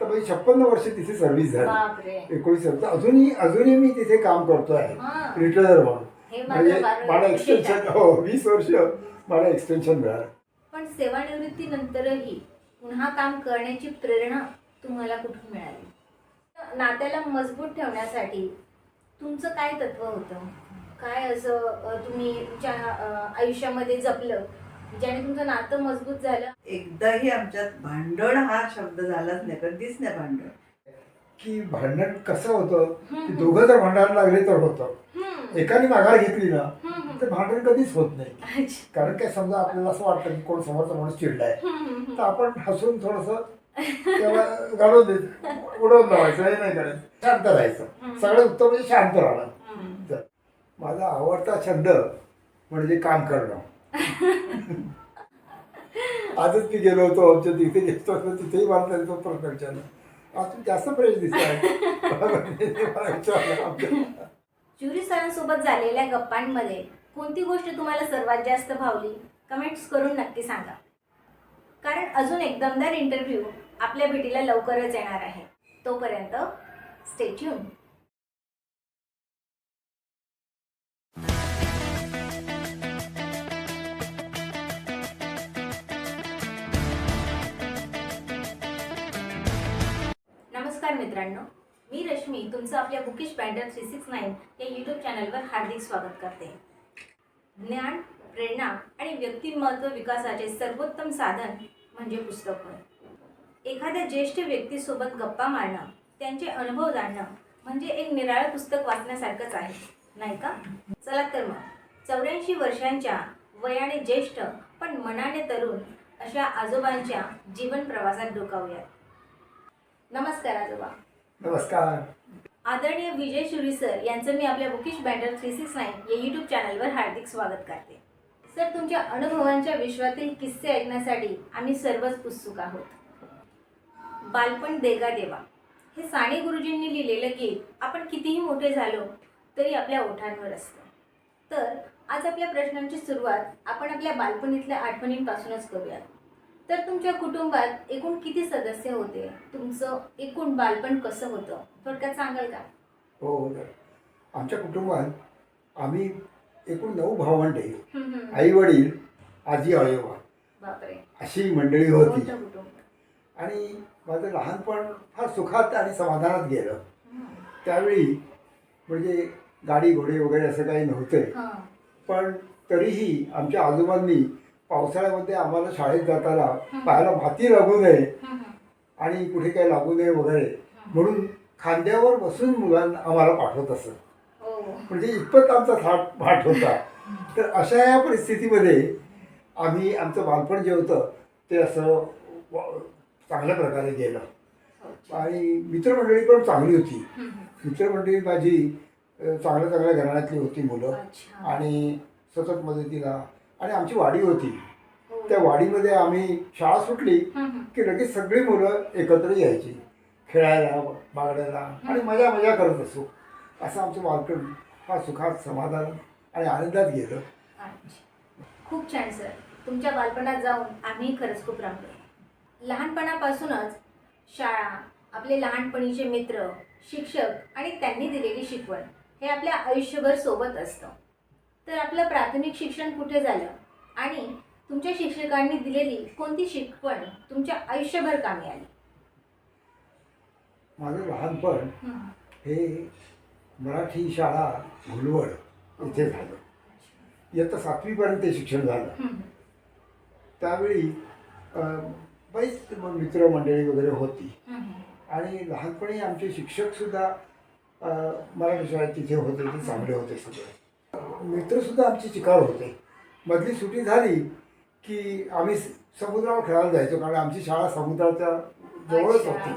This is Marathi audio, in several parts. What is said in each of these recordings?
तर म्हणजे 56 वर्ष तिथे सर्व्हिस झाली. बापरे. 19 अजूनही मी तिथे काम करतोय रिटायर म्हणून. हे म्हणजे मात्र मला विशेष एक्सटेन्शन आहे. 20 वर्ष मला एक्सटेन्शन मिळालं. पण सेवानिवृत्तीनंतरही पुन्हा काम करण्याची प्रेरणा तुम्हाला कुठून मिळाली? नात्याला मजबूत ठेवण्यासाठी तुमचं काय तत्व होतं? काय असं तुम्ही तुमच्या आयुष्यामध्ये जपलं ज्याने तुमचं नातं मजबूत झालं? एकदाही आमच्यात भांडण हा शब्द झालाच नाही, कधीच नाही भांडण. की भांडण कसं होतं की दोघं जर भांडायला लागले तर होतं. एकाने माघार घेतली ना तर भांडण कधीच होत नाही. कारण काय समजा आपल्याला असं वाटतं की कोण समोरचा माणूस चिडलाय तर आपण हसून थोडस त्याला घालून देत उडवून लावायचं, हे नाही करायचं, शांत राहायचं. सगळं उत्तम म्हणजे शांत राहणं. तर माझा आवडता छंद म्हणजे काम करणं. आजच मी गेलो होतो आमच्या तिथे घेतो होतो, तिथेही मला तो प्रश्न विचारला. आज तुम्ही जास्त फ्रेश दिसताय. मला विचारलं आमच्या ज्युरी सरांसोबत झालेल्या गप्पांमध्ये कोणती गोष्ट तुम्हाला सर्वात जास्त भावली? कमेंट्स करून नक्की सांगा. कारण अजून एक दमदार इंटरव्ह्यू आपल्या भेटीला लवकरच येणार आहे. तोपर्यंत स्टे ट्यून. नमस्कार मित्रांनो, मी रश्मी तुमचं आपल्या बुकिश बाइंडर 369 या यूट्यूब चॅनलवर हार्दिक स्वागत करते. ज्ञान, प्रेरणा आणि व्यक्तिमत्व विकासाचे सर्वोत्तम साधन म्हणजे पुस्तक होय. एखाद्या ज्येष्ठ व्यक्तीसोबत गप्पा मारणं, त्यांचे अनुभव जाणणं म्हणजे एक निराळं पुस्तक वाचण्यासारखंच आहे, नाही का? चला तर मग 84 वर्षांच्या वयाने ज्येष्ठ पण मनाने तरुण अशा आजोबांच्या जीवन प्रवासात डोकावूयात. नमस्कार आजोबा. नमस्कार. आदरणीय विजय शुरी सर यांचं मी आपल्या बुकिश बाइंडर 369 या यूट्यूब चॅनलवर हार्दिक स्वागत करते. सर, तुमच्या अनुभवांच्या विश्वातील किस्से ऐकण्यासाठी आम्ही सर्वच उत्सुक आहोत. बालपण देगा देवा हे साने गुरुजींनी लिहिलेलं गीत आपण कितीही मोठे झालो तरी आपल्या ओठांवर असतं. तर आज आपल्या प्रश्नांची सुरुवात आपण आपल्या बालपणीतल्या आठवणींपासूनच करूयात. तर तुमच्या कुटुंबात एकूण किती सदस्य होते? तुमचं एकूण बालपण कसं होतं? थोडक्यात सांगाल का? हो हो. आमच्या कुटुंबात आम्ही एकूण 9 भावंडे, आई वडील, आजी आजोबा बापरे, अशी मंडळी होती. मोठं कुटुंब. आणि माझं लहानपण फार सुखात आणि समाधानात गेलं. त्यावेळी म्हणजे गाडी घोडे वगैरे असं काही नव्हते. पण तरीही आमच्या आजोबांनी पावसाळ्यामध्ये आम्हाला शाळेत जाताना पायाला माती लागू नये आणि कुठे काही लागू नये वगैरे म्हणून खांद्यावर बसून मुलांना आम्हाला पाठवत असत. म्हणजे इतपत आमचा थाट होता. तर अशा या परिस्थितीमध्ये आम्ही आमचं बालपण जे होतं ते असं चांगल्या प्रकारे गेलं. आणि मित्रमंडळी पण चांगली होती. मित्रमंडळी माझी चांगल्या घराण्यातली होती मुलं. आणि सतत मदतीला. आणि आमची वाडी होती. त्या वाडीमध्ये आम्ही शाळा सुटली की लगेच सगळी मुलं एकत्र यायची खेळायला, बागडायला आणि मजा करत असो. असं आमचं बालपण फार सुखात, समाधान आणि आनंदात गेलं. खूप छान सर. तुमच्या बालपणात जाऊन आम्ही खरंच खूप रमलो. लहानपणापासूनच शाळा, आपले लहानपणीचे मित्र, शिक्षक आणि त्यांनी दिलेली शिकवण हे आपल्या आयुष्यभर सोबत असतं. तर आपलं प्राथमिक शिक्षण कुठे झालं आणि तुमच्या शिक्षकांनी दिलेली कोणती शिकवण तुमच्या आयुष्यभर कामी आली? माझं लहानपण हे मराठी शाळा भुलवड इथे झालं. इयत्ता 7वीपर्यंत ते शिक्षण झालं. त्यावेळी बरीच मित्रमंडळी वगैरे होती. आणि लहानपणी आमचे शिक्षकसुद्धा मराठी शाळेत तिथे होते, ते चांगले होते. सगळे मित्रसुद्धा आमचे चिकार होते. मधली सुट्टी झाली की आम्ही समुद्रावर खेळायला जायचो, कारण आमची शाळा समुद्राच्या जवळच होती.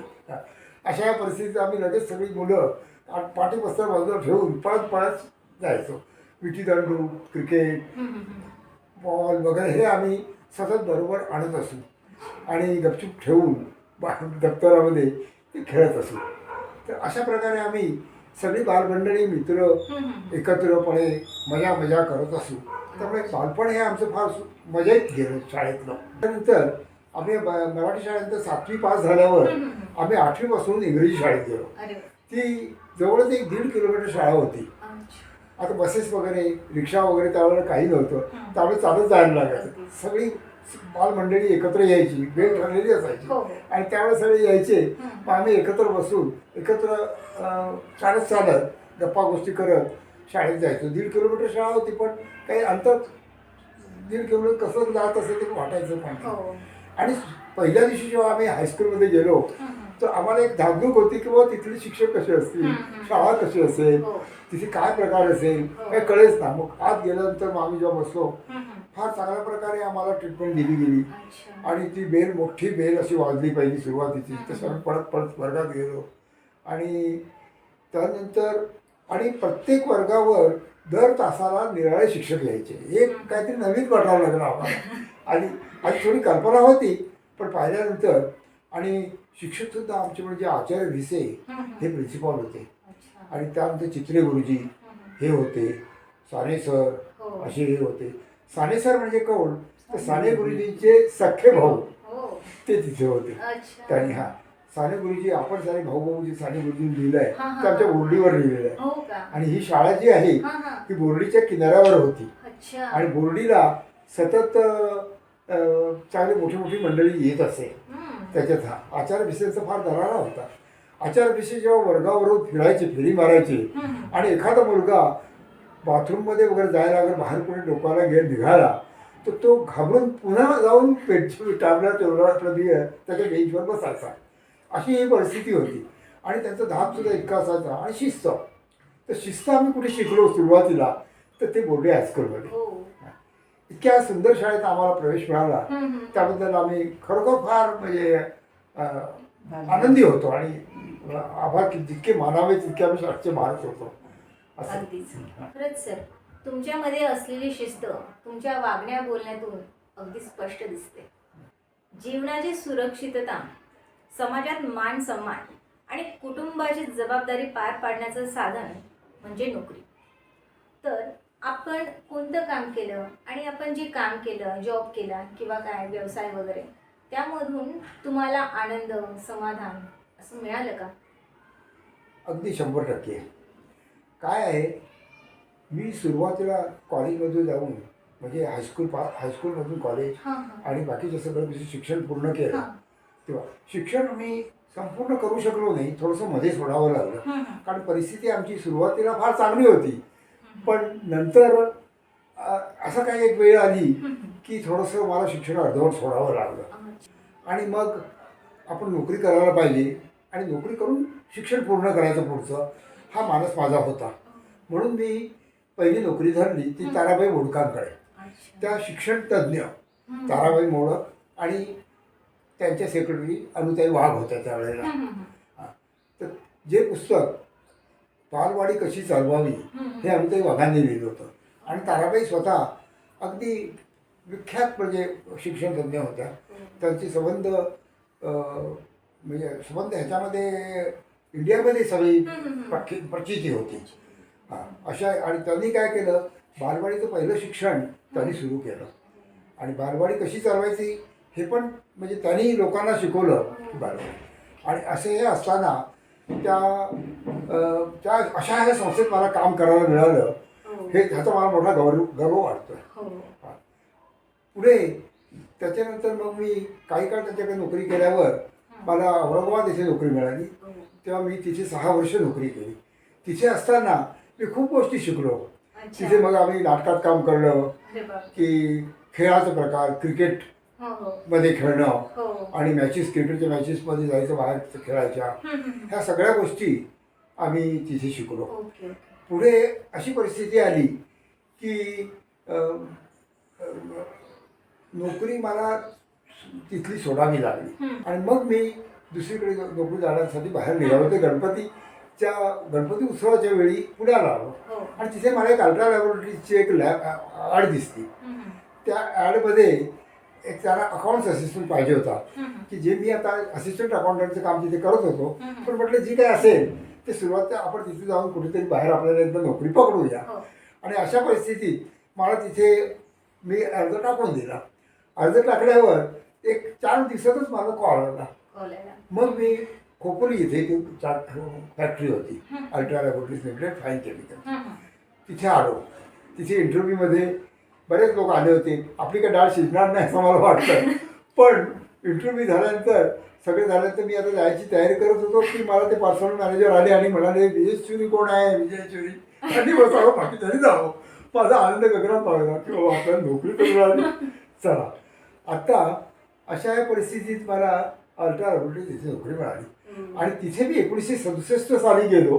अशा या परिस्थितीत आम्ही लगेच सगळी मुलं पाठीबस्तर बाजूला ठेवून पळत जायचो. विटीदांडू, क्रिकेट, बॉल वगैरे हे आम्ही सतत बरोबर आणत असू आणि गपचूप ठेवून दप्तरामध्ये ते खेळत असू. तर अशा प्रकारे आम्ही सगळी बालमंडळी मित्र एकत्रपणे मजा करत असू. त्यामुळे बालपण हे आमचं फार मजेत गेलं शाळेतलं. त्यानंतर आम्ही मराठी शाळेनंतर 7वी पास झाल्यावर आम्ही 8वी पासून इंग्रजी शाळेत गेलो. अरे ती जवळच 1-1.5 किलोमीटर शाळा होती. अच्छा. आता बसेस वगैरे रिक्षा वगैरे त्यावेळेला काही नव्हतं, त्यामुळे चालत जायला लागायचं. सगळी बालमंडळी एकत्र यायची, वेळ ठरलेली असायची हो. आणि त्यावेळेस सगळे यायचे. मग आम्ही एकत्र बसून एकत्र शाळेत चालत गप्पा गोष्टी करत शाळेत जायचो. 1.5 किलोमीटर शाळा होती, पण काही अंतर 1.5 किलोमीटर कसं जात असेल ते वाटायचं पण. हो. आणि पहिल्या दिवशी जेव्हा आम्ही हायस्कूलमध्ये गेलो तर आम्हाला एक धाकधूक होती की बाबा तिथले शिक्षक कसे असतील, शाळा कशी असेल, हो. तिथे काय प्रकार असेल, काही कळेच ना. मग आत गेल्यानंतर मग आम्ही जेव्हा बसलो फार चांगल्या प्रकारे आम्हाला ट्रीटमेंट दिली गेली. अच्छा. आणि ती बेल, मोठी बेल अशी वाजली पहिली सुरुवातीची. तसं आम्ही पळत पळत वर्गात गेलो आणि त्यानंतर आणि प्रत्येक वर्गावर दर तासाला निराळे शिक्षक यायचे. एक काहीतरी नवीन वाटावं लागलं आम्हाला. आणि थोडी कल्पना होती, पण पाहिल्यानंतर आणि शिक्षकसुद्धा आमचे म्हणजे आचार्य भिसे हे प्रिन्सिपॉल होते. अच्छा. आणि त्यानंतर चित्रे गुरुजी हे होते, साने सर हो. असे हे होते. साने सर म्हणजे कोण तर साने गुरुजींचे सख्खे भाऊ हो. ते तिथे होते. अच्छा. त्यांनी साने गुरुजी, आपण साने भाऊ जे साने गुरुजींनी लिहिलं आहे हा, हा, ते आमच्या हा. बोर्डीवर लिहिलेलं आहे. हो का. आणि ही शाळा जी आहे हा, हा. ती बोर्डीच्या किनाऱ्यावर होती. अच्छा. आणि बोर्डीला सतत चांगली मोठी मोठी मंडळी येत असे. त्याच्यात आचार्य भिसेचा फार दरारा होता. आचार्य भिसे जेव्हा वर्गावरून फिरायचे, फेरी मारायचे आणि एखादा मुलगा बाथरूममध्ये वगैरे जायला अगर बाहेर कोणी डोक्याला निघाला तर तो घाबरून पुन्हा जाऊन टाबला तेवढा त्याच्या बेंचवर बसायचा. अशी ही परिस्थिती होती. आणि त्यांचा धाकसुद्धा इतका असायचा. आणि शिस्त, तर शिस्त आम्ही कुठे शिकलो सुरुवातीला तर ते बोर्डे हायस्कूलमध्ये. हो. इतक्या सुंदर शाळेत आम्हाला प्रवेश मिळाला त्याबद्दल आम्ही खरोखर फार म्हणजे आनंदी होतो. आणि आभार जितके मानावे तितके आम्ही शाळेचे मानत होतो असं. अगदीच. खरंच सर, तुमच्यामध्ये असलेली शिस्त तुमच्या वागण्या बोलण्यातून अगदी स्पष्ट दिसते. जीवनाची सुरक्षितता, समाजात मान सन्मान आणि कुटुंबाची जबाबदारी पार पाडण्याचं साधन म्हणजे नोकरी. तर आपण कोणतं काम केलं आणि आपण जे काम केलं, जॉब केला किंवा काय व्यवसाय वगैरे, त्यामधून तुम्हाला आनंद, समाधान असं मिळालं का? अगदी 100%. काय आहे, मी सुरुवातीला कॉलेजमधून जाऊन म्हणजे हायस्कूलमधून कॉलेज आणि बाकीचं सगळं शिक्षण पूर्ण केलं. तेव्हा शिक्षण मी संपूर्ण करू शकलो नाही, थोडंसं मध्ये सोडावं लागलं. कारण परिस्थिती आमची सुरुवातीला फार चांगली होती, पण नंतर असं काही एक वेळ आली की थोडंसं मला शिक्षण अर्धवट सोडावं लागलं. आणि मग आपण नोकरी करायला पाहिजे आणि नोकरी करून शिक्षण पूर्ण करायचं पुढचं, हा मानस माझा होता. म्हणून मी पहिली नोकरी धरली ती ताराबाई मोडकांकडे. त्या शिक्षण तज्ज्ञ ताराबाई मोडक आणि त्यांच्या सेक्रेटरी अनुताई वाघ होत्या त्यावेळेला. तर जे पुस्तक बालवाडी कशी चालवावी हे अनुताई वाघांनी लिहिलं होतं. आणि ताराबाई स्वतः अगदी विख्यात म्हणजे शिक्षण तज्ज्ञ होत्या. त्यांची संबंध म्हणजे संबंध ह्याच्यामध्ये इंडियामध्ये सगळी प्रचिती होती. अशा आणि त्यांनी काय केलं, बालवाडीचं पहिलं शिक्षण त्यांनी सुरू केलं. आणि बालवाडी कशी चालवायची हे पण म्हणजे त्यांनी लोकांना शिकवलं की बालवाडी. आणि असे हे असताना त्या अशा ह्या संस्थेत मला काम करायला मिळालं, हे ह्याचा मला मोठा गर्व वाटतो. पुढे त्याच्यानंतर मग मी काही काळ त्याच्याकडे नोकरी केल्यावर मला औरंगाबाद येथे नोकरी मिळाली. तेव्हा मी तिथे 6 वर्ष नोकरी केली. तिथे असताना मी खूप गोष्टी शिकलो. तिथे मग आम्ही नाटकात काम करणं की खेळाचा प्रकार, क्रिकेट मध्ये खेळणं आणि मॅचेस, क्रिकेटच्या मॅचेसमध्ये जायचं, बाहेर खेळायच्या, ह्या सगळ्या गोष्टी आम्ही तिथे शिकलो. पुढे अशी परिस्थिती आली की नोकरी मला तिथली सोडावी लागली. आणि मग मी दुसरीकडे नोकरी जाण्यासाठी बाहेर निघालो. ते गणपती उत्सवाच्या वेळी पुण्याला आलो. आणि तिथे मला एक अल्ट्रा लॅबोरेटरीची एक ॲड दिसली. त्या ॲडमध्ये एक त्याला अकाउंट्स असिस्टंट पाहिजे होता की जे मी आता असिस्टंट अकाउंटंटचं काम तिथे करत होतो. पण म्हटलं जी काय असेल ते सुरुवात आपण तिथे जाऊन कुठेतरी बाहेर आपल्याला एकदा नोकरी पकडूया. आणि अशा परिस्थितीत मला तिथे मी अर्ज टाकून दिला. अर्ज टाकल्यावर एक 4 दिवसातच मला कॉल आला. कॉलेजला. मग मी खोपोली इथे ती फॅक्टरी होती ultra laboratories limited fine chemical, तिथे आलो. तिथे इंटरव्ह्यूमध्ये बरेच लोक आले होते. आपली काय डाळ शिजणार नाही असं मला वाटतं, पण इंटरव्ह्यू झाल्यानंतर सगळे झाल्यानंतर मी आता जायची तयारी करत होतो की मला ते पर्सनल मॅनेजर आले आणि म्हणाले विजय चुरी कोण आहे, विजय चुरी आणि बसावं बाकी तरी जावं. माझा आनंद गगनात पावला की बाबा आपल्याला नोकरी करून राहिली. चला आता अशा या परिस्थितीत मला अल्ट्रा लॅबोरेटरीज तिथे नोकरी मिळाली आणि तिथे मी 1967 साली गेलो.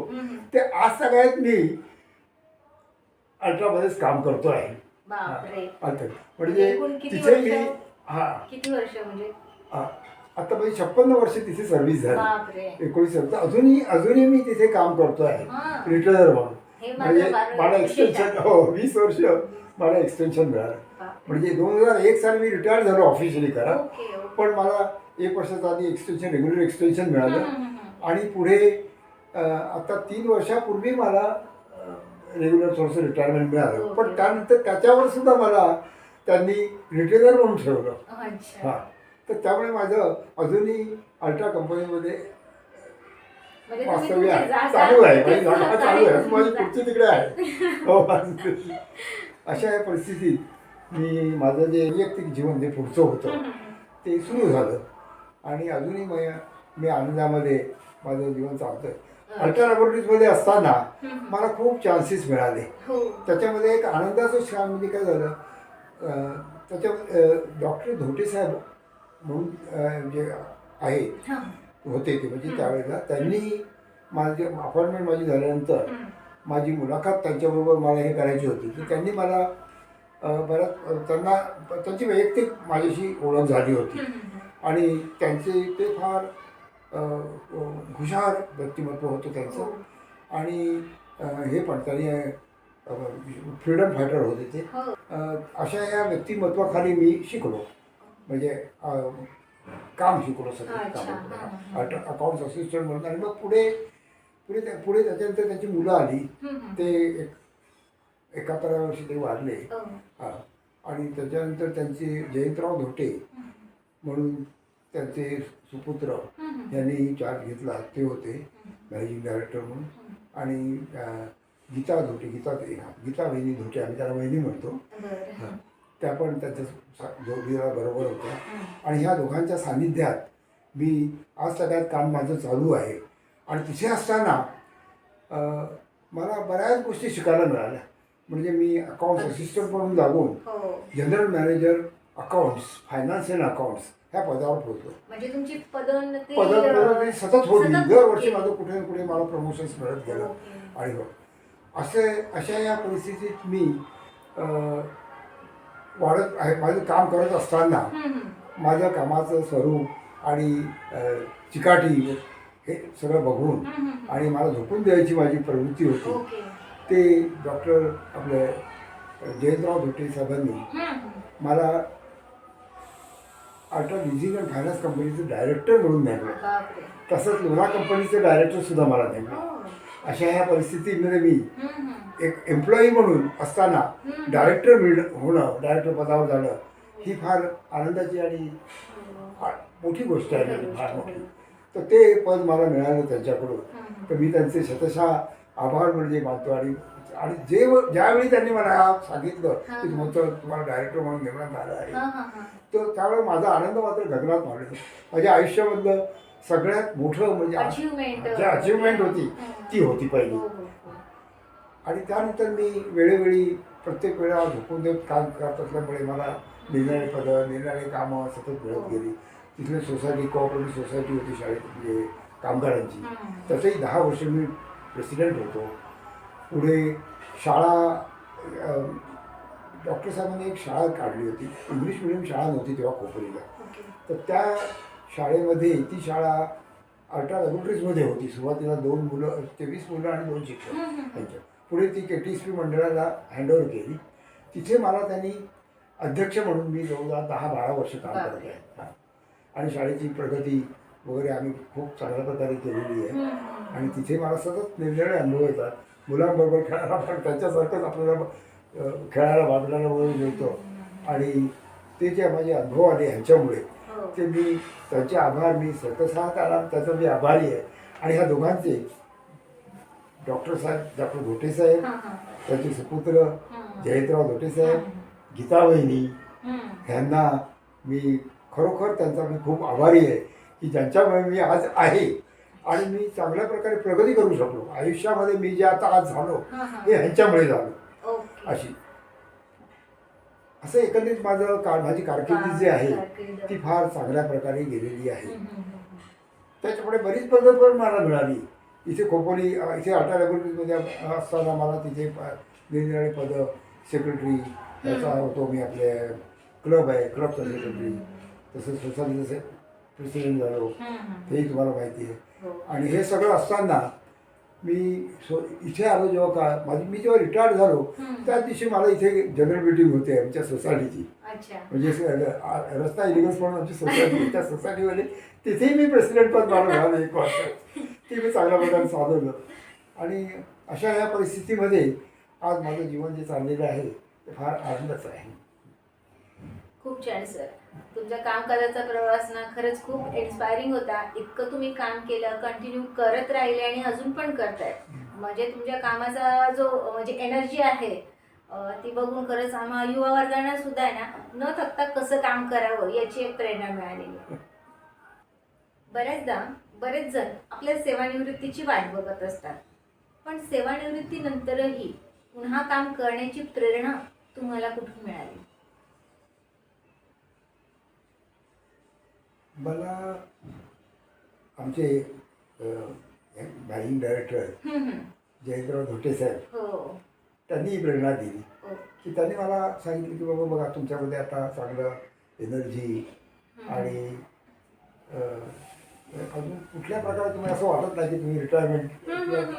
ते आज सगळ्यात मी अल्ट्रामध्येच काम करतो आहे. बापरे. म्हणजे एकूण किती तिथे मी वर्ष? किती वर्ष म्हणजे आता म्हणजे 56 वर्ष तिथे सर्व्हिस झाली. बापरे. 1970 अजूनही मी तिथे काम करतो आहे रिटायर म्हणून. हे म्हणजे माझं मला विशेष एक्सटेन्शन आहे. 20 वर्ष मला एक्सटेन्शन मिळालं. बापरे. म्हणजे 2001 साली मी रिटायर झालो ऑफिशियली करा, ओके, ओके. पण मला 1 वर्षाचा आधी एक्सटेन्शन रेग्युलर एक्सटेन्शन मिळालं आणि पुढे आता 3 वर्षापूर्वी मला रेग्युलर थोडंसं रिटायरमेंट मिळालं. पण त्यानंतर त्याच्यावर सुद्धा मला त्यांनी रिटेलर म्हणून ठेवलं. अच्छा. हां, तर त्यामुळे माझं अजूनही अल्ट्रा कंपनीमध्ये म्हणजे तुम्ही वास्तव्य तुमची आहे, जागा चालू आहे. तिथे माझी जागा चालू आहे, माझी जा- पुढची तिकडे आहे. हो, अशा या परिस्थितीत मी माझं जे वैयक्तिक जीवन जे पुढचं होतं ते सुरू झालं आणि अजूनही मी आनंदामध्ये माझं जीवन चालतंय. अल्ट्रा लॅबोरेटरीजमध्ये असताना मला खूप चान्सेस मिळाले. हो. त्याच्यामध्ये एक आनंदाचं क्षण म्हणजे काय झालं, त्याच्या डॉक्टर धोटे साहेब म्हणून जे आहेत होते ते, म्हणजे त्यावेळेला त्यांनी माझी अपॉइंटमेंट माझी झाल्यानंतर माझी मुलाखत त्यांच्याबरोबर मला हे करायची होती, तर त्यांनी मला बऱ्याच त्यांची वैयक्तिक माझ्याशी ओळख झाली होती आणि त्यांचे ते फार हुशार व्यक्तिमत्व होतं त्यांचं आणि हे पण त्यांनी फ्रीडम फायटर होते ते. अशा या व्यक्तिमत्वाखाली मी शिकलो, म्हणजे काम शिकलो सगळं काम, अकाउंट्स असिस्टंट म्हणून. आणि मग पुढे त्याच्यानंतर त्यांची मुलं आली, ते 71व्या वर्षी ते वारले. हां, आणि त्याच्यानंतर त्यांचे जयंतराव धोटे म्हणून त्यांचे सुपुत्र यांनी चार्ज घेतला, ते होते मॅनेजिंग डायरेक्टर म्हणून. आणि गीता वहिनी धोटे, आम्ही त्याला वहिनी म्हणतो, त्या पण त्यांच्या जोडीला बरोबर होत्या. आणि ह्या दोघांच्या सान्निध्यात मी आज सगळ्यात काम माझं चालू आहे. आणि तिथे असताना मला बऱ्याच गोष्टी शिकायला मिळाल्या. म्हणजे मी अकाउंट्स असिस्टंट म्हणून लागून general manager accounts, financial accounts ह्या पदावर पोहोचलो. म्हणजे तुमची पदोन्नती पदोन्नती सतत होती. दरवर्षी माझं कुठे ना कुठे मला प्रमोशन्स मिळत गेलं. आणि हो, अशा या परिस्थितीत मी वाढत आहे. माझं काम करत असताना माझ्या कामाचं स्वरूप आणि चिकाटी हे सगळं बघून आणि मला झोपून द्यायची माझी प्रवृत्ती होती, ते डॉक्टर आपले जयंतराव धोटे साहेबांनी मला अल्ट्रा लिझिंग अँड फायनान्स कंपनीचं डायरेक्टर म्हणून नेमलं. तसंच लोरा कंपनीचं डायरेक्टर सुद्धा मला नेमलं. अशा ह्या परिस्थितीमध्ये मी एक एम्प्लॉई म्हणून असताना डायरेक्टर होणं, डायरेक्टर पदावर जाणं ही फार आनंदाची आणि मोठी गोष्ट आहे, फार मोठी. तर ते पद मला मिळालं त्यांच्याकडून, तर मी त्यांचे शतशः आभार म्हणजे मानतो. आणि ज्यावेळी त्यांनी मला सांगितलं की तुम्हाला डायरेक्टर म्हणून नेमण्यात आलं आहे, तर त्यावेळेस माझा आनंद मात्र गगनात मावला. माझ्या आयुष्यामधलं सगळ्यात मोठं म्हणजे जी अचिव्हमेंट होती ती होती पहिली. आणि त्यानंतर मी वेळोवेळी प्रत्येक वेळा झोपून देत काम करत असल्यामुळे मला निरनिराळे पदं, निरनिराळे कामं सतत मिळत गेली. तिथली सोसायटी, कोऑपरेटिव्ह सोसायटी होती शाळेत, म्हणजे कामगारांची, तसंही 10 वर्ष मी प्रेसिडेंट होतो. पुढे शाळा, डॉक्टर साहेबांनी एक शाळा काढली होती, इंग्लिश मिडियम शाळा नव्हती तेव्हा खोपोलीला, तर त्या शाळेमध्ये ती शाळा अल्ट्रा लॅबोरेटरीजमध्ये होती. सुरुवातीला 23 मुलं आणि 2 शिक्षक त्यांच्या. पुढे ती KTSP मंडळाला हँडओव्हर केली. तिथे मला त्यांनी अध्यक्ष म्हणून मी जवळजवळ 10-12 वर्ष काम करत आहे. हां, आणि शाळेची प्रगती वगैरे आम्ही खूप चांगल्या प्रकारे केलेली आहे. आणि तिथे मला सतत निरनिराळे अनुभव येतात. मुलांबरोबर खेळायला पण त्यांच्यासारखंच आपल्याला खेळायला वागण्याला वगैरे मिळतं. आणि ते जे माझे अनुभव आले ह्यांच्यामुळे ते मी त्यांचे आभार मी स्वतः त्याला त्याचा मी आभारी आहे. आणि ह्या दोघांचे डॉक्टर धोटे साहेब, त्याचे सुपुत्र जयंतराव धोटे साहेब, गीता वहिनी, ह्यांना मी खरोखर त्यांचा मी खूप आभारी आहे की ज्यांच्यामुळे मी आज आहे आणि मी चांगल्या प्रकारे प्रगती करू शकलो आयुष्यामध्ये. मी जे आता आज झालो हे ह्यांच्यामुळे झालो. अशी असं एकंदरीत माझी कारकिर्दी जी आहे ती फार चांगल्या प्रकारे गेलेली आहे. त्याच्यामुळे बरीच पदं पण मला मिळाली. इथे खोपोली इथे अटा लॅबोरेटरीमध्ये असताना मला तिथे निरनिराळी पदं, सेक्रेटरी याचा होतो मी, आपले क्लब आहे क्लबचा सेक्रेटरी, तसंच सोसायटीचं प्रेसिडेंट झालो, हेही तुम्हाला माहिती आहे. आणि हे सगळं असताना मी इथे आलो जेव्हा मी जेव्हा रिटायर्ड झालो त्या दिवशी मला इथे जनरल मीटिंग होते आमच्या सोसायटीची. म्हणजे रस्ता इलिगल्स म्हणून आमची सोसायटी, त्या सोसायटीमध्ये तिथेही मी प्रेसिडेंट पद मला मिळालं 1 वर्ष. ती मी चांगल्या प्रकारे साधवलं. आणि अशा या परिस्थितीमध्ये आज माझं जीवन जे चाललेलं आहे ते फार आनंदाचं आहे. खूप छान सर. तुमचा कामकाजाचा प्रवास ना खरंच खूप इन्स्पायरिंग होता. इतकं तुम्ही काम केलं, कंटिन्यू करत राहिले आणि अजून पण करताय. म्हणजे तुमच्या कामाचा जो म्हणजे एनर्जी आहे ती बघून खरंच आम्हा युवा वर्गांना सुद्धा आहे ना न थकता कसं काम करावं याची एक प्रेरणा मिळालेली आहे. बरेच जण आपल्या सेवानिवृत्तीची वाट बघत असतात, पण सेवानिवृत्तीनंतरही पुन्हा काम करण्याची प्रेरणा तुम्हाला कुठून मिळाली? मला आमचे मॅनेजिंग डायरेक्टर जयंतराव धोटे साहेब त्यांनी प्रेरणा दिली की त्यांनी मला सांगितलं की बाबा बघा तुमच्यामध्ये आता चांगलं एनर्जी आणि अजून कुठल्या प्रकारे तुम्ही असं वाटत नाही की तुम्ही रिटायरमेंट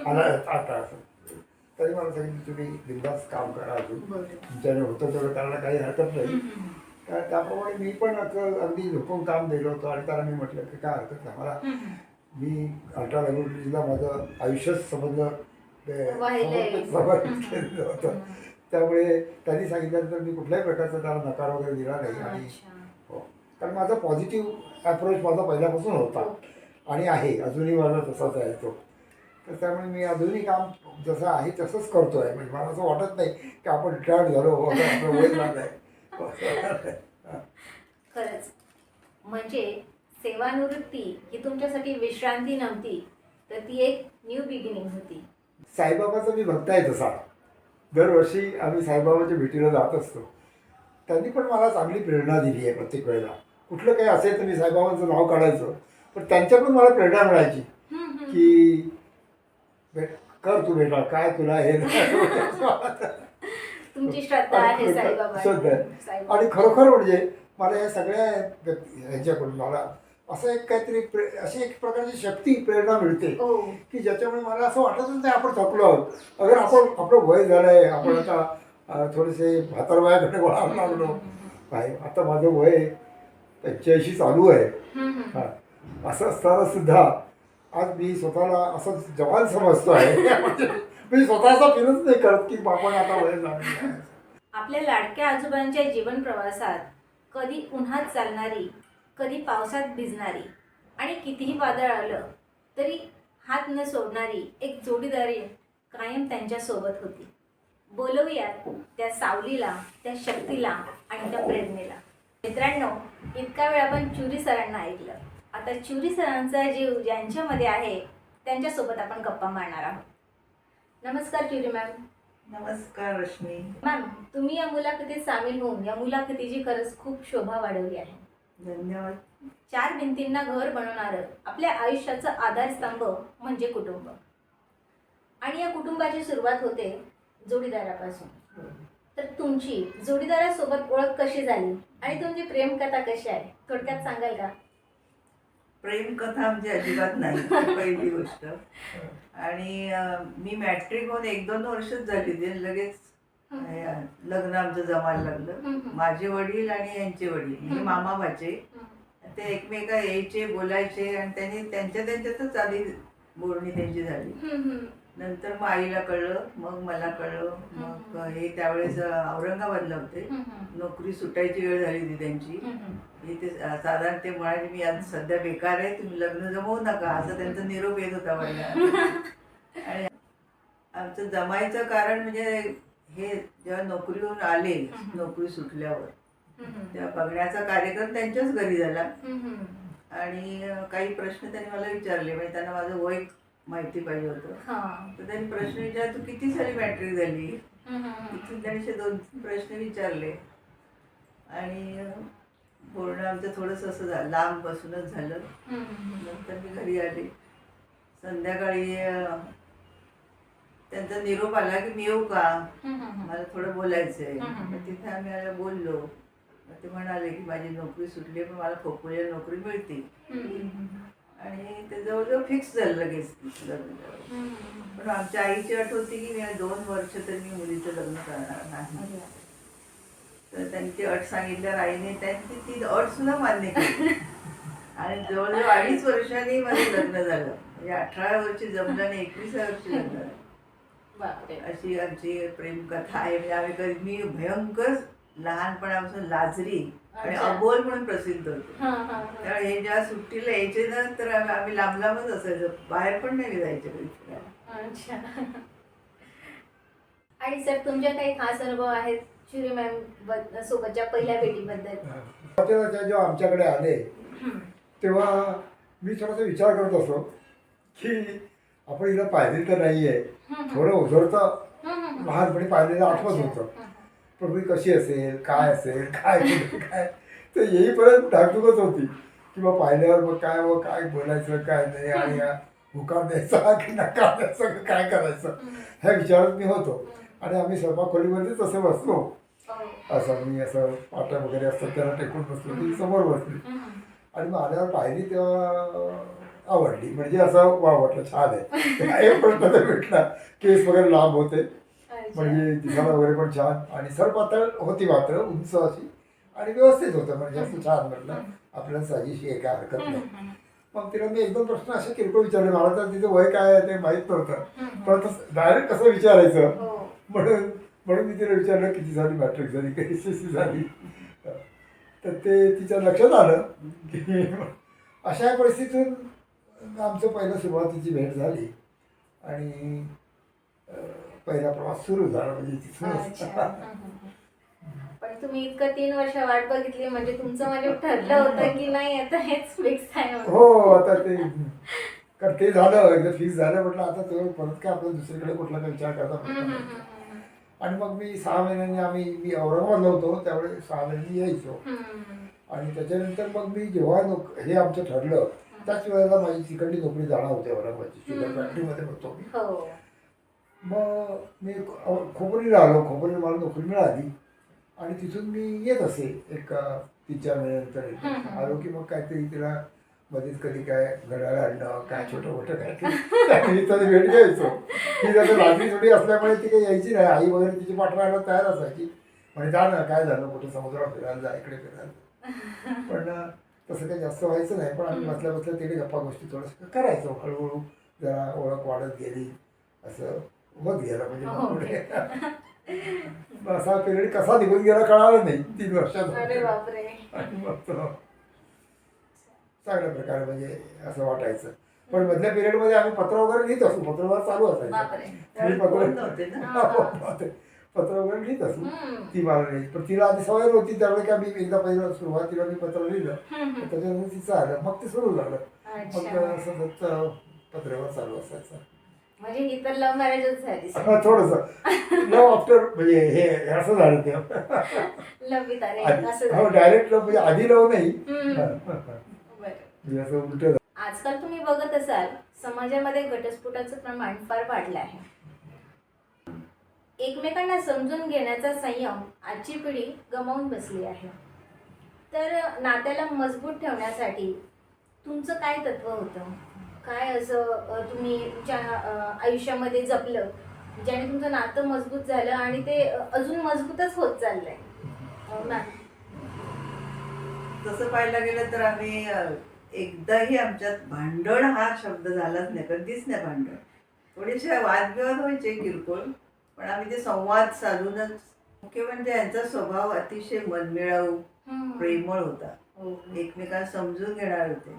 आला आता असं. तरी मला सांगितलं तुम्ही बिनधास्त काम करा, अजून तुमच्याने होतं तेवढं करायला काही हरकत नाही. त्याप्रमाणे मी पण अगदी झोपून काम दिलं होतं आणि त्याला मी म्हटलं की काय हरकत नाही मला, मी अल्ट्रा लॅबोरेटरीला माझं आयुष्यच समजलं केलेलं होतं. त्यामुळे त्यांनी सांगितल्यानंतर मी कुठल्याही प्रकारचा त्याला नकार वगैरे दिला नाही. आणि हो, कारण माझा पॉझिटिव्ह अप्रोच माझा पहिल्यापासून होता आणि आहे अजूनही माझा तसाच आहे तो. तर त्यामुळे मी अजूनही काम जसं आहे तसंच करतो आहे. म्हणजे मला असं वाटत नाही की आपण रिटायर्ड झालो आपलं वय झालं आहे. खरंच म्हणजे सेवानिवृत्ती ही तुमच्यासाठी विश्रांती नव्हती, तर ती एक न्यू बिगिनिंग होती. साईबाबाचा मी भक्त आहे तसा. दरवर्षी आम्ही साईबाबाच्या भेटीला जात असतो. त्यांनी पण मला चांगली प्रेरणा दिली आहे. प्रत्येक वेळेला कुठलं काही असेल तर मी साईबाबांचं नाव काढायचं, पण त्यांच्याकडून मला प्रेरणा मिळायची की कर तू बेटा, काय तुला हे तुमची श्रद्धा आहे साईबाबा. आणि खरोखर म्हणजे मला या सगळ्या ह्यांच्याकडून मला असं एक काहीतरी अशी एक प्रकारची शक्ती प्रेरणा मिळते की ज्याच्यामुळे मला असं वाटतच नाही आपण थकलो आहोत. अगर आपण आपलं वय झालंय, आपण आता थोडेसे म्हातारवयाकडे वळायला लागलो आहे. आता माझं वय 85 चालू आहे. असं असताना सुद्धा आज मी स्वतःला असं जवान समजतो आहे. मी स्वतःचा फीलच नाही करत की आपण आता वय झालं. आपल्या लाडक्या आजोबांच्या जीवन प्रवासात कधी उन्हात चालणारी, कधी पावसात भिजणारी आणि कितीही वादळ आलं तरी हात न सोडणारी एक जोडीदारी कायम त्यांच्या सोबत होती. बोलवूयात त्या सावलीला, त्या शक्तीला आणि त्या प्रेरणेला. मित्रांनो, इतका वेळ आपण चुरी सरांना ऐकलं. आता चुरी सरांचा जीव ज्यांच्यामध्ये आहे त्यांच्यासोबत आपण गप्पा मारणार आहोत. नमस्कार चुरी मॅम. नमस्कार रश्मी मॅम. तुम्ही या मुलाखतीत सामील होऊन या मुलाखतीची खरंच खूप शोभा वाढवली आहे. धन्यवाद. 4 भिंतींना घर बनवणारं आपल्या आयुष्याचं आधारस्तंभ म्हणजे कुटुंब, आणि या कुटुंबाची सुरुवात होते जोडीदारापासून. तर तुमची जोडीदारासोबत ओळख कशी झाली आणि तुमची प्रेमकथा कशी आहे, थोडक्यात सांगाल का? प्रेमकथा म्हणजे अजिबात नाही, पहिली गोष्ट. आणि मी मॅट्रिक होऊन 1-2 वर्षच झाली ते लगेच लग्न आमचं जमायला लागलं. माझे वडील आणि यांचे वडील म्हणजे मामा भाचे ते एकमेका यायचे, बोलायचे आणि त्यांनी त्यांच्यातच आधी बोलणी त्यांची झाली. नंतर मग आईला कळलं, मग मला कळलं. मग हे त्यावेळेस औरंगाबादला होते. नोकरी सुटायची वेळ झाली होती त्यांची. इथे साधारण ते म्हणाले मी आज सध्या बेकार आहे, तुम्ही लग्न जमवू नका, असं त्यांचा निरोप येत होता मला. आणि आमचं जमायचं कारण म्हणजे हे जेव्हा नोकरीवरून आले, नोकरी सुटल्यावर तेव्हा बघण्याचा कार्यक्रम त्यांच्याच घरी झाला. आणि काही प्रश्न त्यांनी मला विचारले, म्हणजे त्यांना माझं वय माहिती पाहिजे होतं. तर त्यांनी प्रश्न विचारला, तू किती साली मॅट्रिक झाली. इथून त्यांनी 2-3 प्रश्न विचारले आणि बोलणं आमचं थोडंसं असं झालं, लांब बसूनच झालं. नंतर मी घरी आले. संध्याकाळी त्यांचा निरोप आला की मी येऊ का, मला थोडं बोलायचंय. मग तिथे आम्ही बोललो. मग ते म्हणाले की माझी नोकरी सुटली, पण मला खोपोलीला नोकरी मिळते. आणि ते जवळजवळ फिक्स झालं लगेच लग्न. पण आमच्या आईची अट होती की मी 2 वर्ष तरी मी मुलीचं लग्न करणार नाही. तर त्यांची अट सांगितल्यावर आईने त्यांची ती अट सुद्धा मान्य केली. आणि जवळजवळ 2.5 वर्षांनी माझं लग्न झालं. म्हणजे 18 वर्षी जमलं आणि 21व्या वर्षी लग्न झालं. अशी आमची प्रेमकथा आहे. म्हणजे आम्ही कधी, मी भयंकर लहानपणापासून लाजरी आणि अबोल म्हणून प्रसिद्ध होतो. त्यामुळे हे जेव्हा सुट्टीला यायचे ना, तर आम्ही लांब लांबच असायचो, बाहेर पण नाही जायचे कधी फिरायला. आणि सर तुमच्या काही खास अनुभव आहेत शुरी मॅम सोबतच्या पहिल्या भेटीबद्दल? जेव्हा आमच्याकडे आले तेव्हा मी थोडासा विचार करत असो की आपण हिला पाहिली तर नाही आहे. थोडं ओझरतं लहानपणी पाहिलेलं आठवत होतं, पण मी कशी असेल, काय असेल, काय काय तर येईपर्यंत धाकधुकच होती की मग पाहिल्यावर मग काय बोलायचं काय नाही, आणि हुकार द्यायचा की नकार द्यायचा, काय करायचं ह्या विचारात मी होतो. आणि आम्ही स्वयंपाक खोलीमध्येच असं बसलो, असं मी असं पाट्या वगैरे असतात त्याला टेकून बसलो, ती समोर बसली. आणि मग आल्यावर पाहिली तेव्हा आवडली, म्हणजे असं वाटलं छान आहे. एक प्रश्न भेटला, केस वगैरे लांब होते, म्हणजे दिसायला वगैरे पण छान, आणि सरपातळ होती मात्र उंच अशी, आणि व्यवस्थित होतं, म्हणजे असं छान म्हटलं आपल्याला साजीशी आहे, काय हरकत नाही. मग तिला मी 1-2 प्रश्न असे किरकोळ विचारले. मला तर तिचं वय काय आहे ते माहीत नव्हतं, पण डायरेक्ट कसं विचारायचं म्हणून मी तिला विचारलं किती झाली मॅट्रिक झाली, कधी SSC झाली. तर ते तिच्या लक्षात आलं की अशा परिस्थितीतून आमचं पहिलं सुरुवातीची भेट झाली आणि पहिला प्रवास सुरू झाला. म्हणजे तिथून. पण तुम्ही इतकं 3 वर्ष वाट बघितली, म्हणजे तुमचं म्हणजे ठरलं होतं की नाही आता हेच फिक्स आहे? हो, आता ते झालं, एकदा फिक्स झालं. म्हटलं आता तो परत काय आपण दुसरीकडे कुठला काही विचार करता. आणि मग मी 6 महिन्यांनी मी औरंगाबादला होतो, त्यावेळी 6 महिन्यांनी यायचो. आणि त्याच्यानंतर मग मी जेव्हा हे आमचं ठरलं त्याच वेळेला माझी तिकडली नोकरी जाणार होती औरंगाबादची, शुगर फॅक्टरीमध्ये होतो मी. मग मी खोपोलीला आलो, खोपोलीला मला नोकरी मिळाली आणि तिथून मी येत असे एक 3-4 महिन्यानंतर आलो की मग काहीतरी तिला मध्येच कधी काय घड्याळ आणणं, काय छोटं मोठं काहीतरी त्याने भेट घ्यायचो. ती जसं लाजरी थोडी असल्यामुळे ती काही यायची नाही. आई वगैरे तिची पाठवायला तयार असायची, म्हणजे जा ना, काय झालं, कुठे समुद्रात फिरायला जा, इकडे फिरायला. पण तसं काही जास्त व्हायचं नाही. पण आम्ही बसल्या बसल्या तिथे गप्पा गोष्टी थोडंसं करायचो. हळूहळू जरा ओळख वाढत गेली, असं होत गेलं. म्हणजे पुढे असा पिरियड कसा निघून गेला कळालं नाही 3 वर्षात. आणि मग चांगल्या प्रकारे म्हणजे असं वाटायचं. पण मधल्या पिरियडमध्ये आम्ही पत्र वगैरे लिहित असू, पत्र वगैरे चालू असायचं. पत्र वगैरे लिहित असू. ती मला नाही, पण तिला आधी सवय नव्हती. त्यावेळी काय मी एकदा पहिलं सुरुवातीला मी पत्र लिहिलं, त्याच्यानंतर तिचं आलं, मग ते सुरू झालं. मग सतत पत्रावर चालू असायचं. म्हणजे ही तर लव्ह मॅरेजच झाली. थोडंसं लव्ह आफ्टर, म्हणजे हे असं झालं ते. हो, डायरेक्ट लव्ह, म्हणजे आधी लव्ह नाही. असं उलट. आजकाल तुम्ही बघत असाल समाजामध्ये घटस्फोटाचं प्रमाण फार वाढलं आहे. एकमेकांना समजून घेण्याचा संयम आजची पिढी गमावून बसली आहे. तर नात्याला मजबूत ठेवण्यासाठी तुमचं काय तत्व होतं? काय असं तुम्ही तुमच्या आयुष्यामध्ये जपलं ज्याने तुमचं नातं मजबूत झालं आणि ते अजून मजबूतच होत चाललंय? तसं पाहायला गेलं तर आम्ही एकदाही आमच्यात भांडण हा शब्द झालाच नाही, कधीच नाही भांडण. थोडेसे वादविवाद व्हायचे किरकोळ, पण आम्ही ते संवाद साधूनच. मुख्य म्हणजे यांचा स्वभाव अतिशय मनमिळाऊ प्रेमळ होता. एकमेकांना समजून घेणार होते.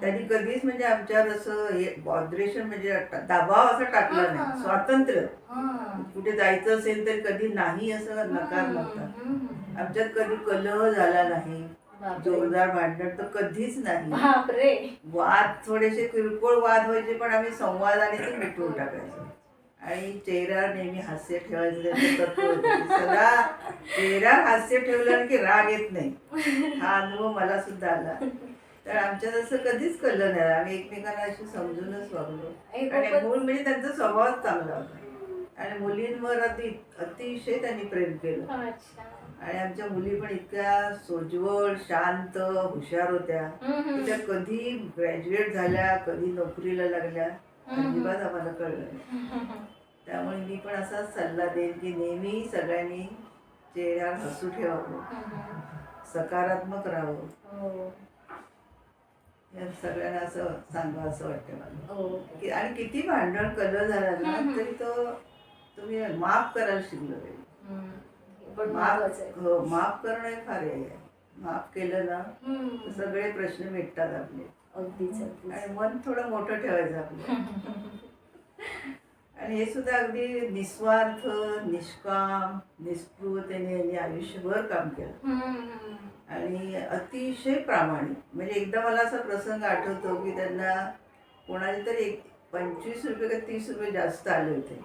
त्यांनी कधीच म्हणजे आमच्यावर असं हे बॉद्रेशन म्हणजे दबाव असा टाकला नाही. स्वातंत्र्य कुठे जायचं असेल तर कधी नाही असं नकार नव्हता. आमच्यात कधी कलह झाला नाही, जोरदार भांडण तर कधीच नाही. वाद थोडेसे किरकोळ वाद व्हायचे, पण आम्ही संवादाने ते मिटवून टाकायचो. आणि चेहऱ्यावर नेहमी हास्य ठेवायचं त्याचं तत्व होतं. सगळा चेहऱ्यावर हास्य ठेवलं की राग येत नाही. हा अनुभव मला सुद्धा आला. तर आमच्यात असं कधीच कळलं नाही. आम्ही एकमेकांना अशी समजूनच वागलो. आणि मूळ म्हणजे त्यांचा स्वभावच चांगला होता. आणि मुलींवर अतिशय त्यांनी प्रेम केलं. आणि आमच्या मुली पण इतक्या सोज्वळ, शांत, हुशार होत्या. त्या कधी ग्रॅज्युएट झाल्या, कधी नोकरीला लागल्या, अजिबात आम्हाला कळलं नाही. त्यामुळे मी पण असाच सल्ला देईन की नेहमी सगळ्यांनी चेहऱ्यावर हसू ठेवावं, सकारात्मक राहावं. या सगळ्यांना असं सांगावं असं वाटतं मला. आणि किती भांडण कलह झाला ना तरी तो तुम्ही माफ करायला शिकलं पाहिजे. माफ करणं हे फार आहे. माफ केलं ना तर सगळे प्रश्न मिटतात आपले. आणि मन थोडं मोठं ठेवायचं आपलं. आणि हे सुद्धा अगदी निस्वार्थ, निष्काम, निस्पृहतेने यांनी आयुष्यभर काम केलं. आणि अतिशय प्रामाणिक. म्हणजे एकदा मला असा प्रसंग आठवतो की त्यांना कोणाला तरी 25 रुपये का 30 रुपये जास्त आले होते.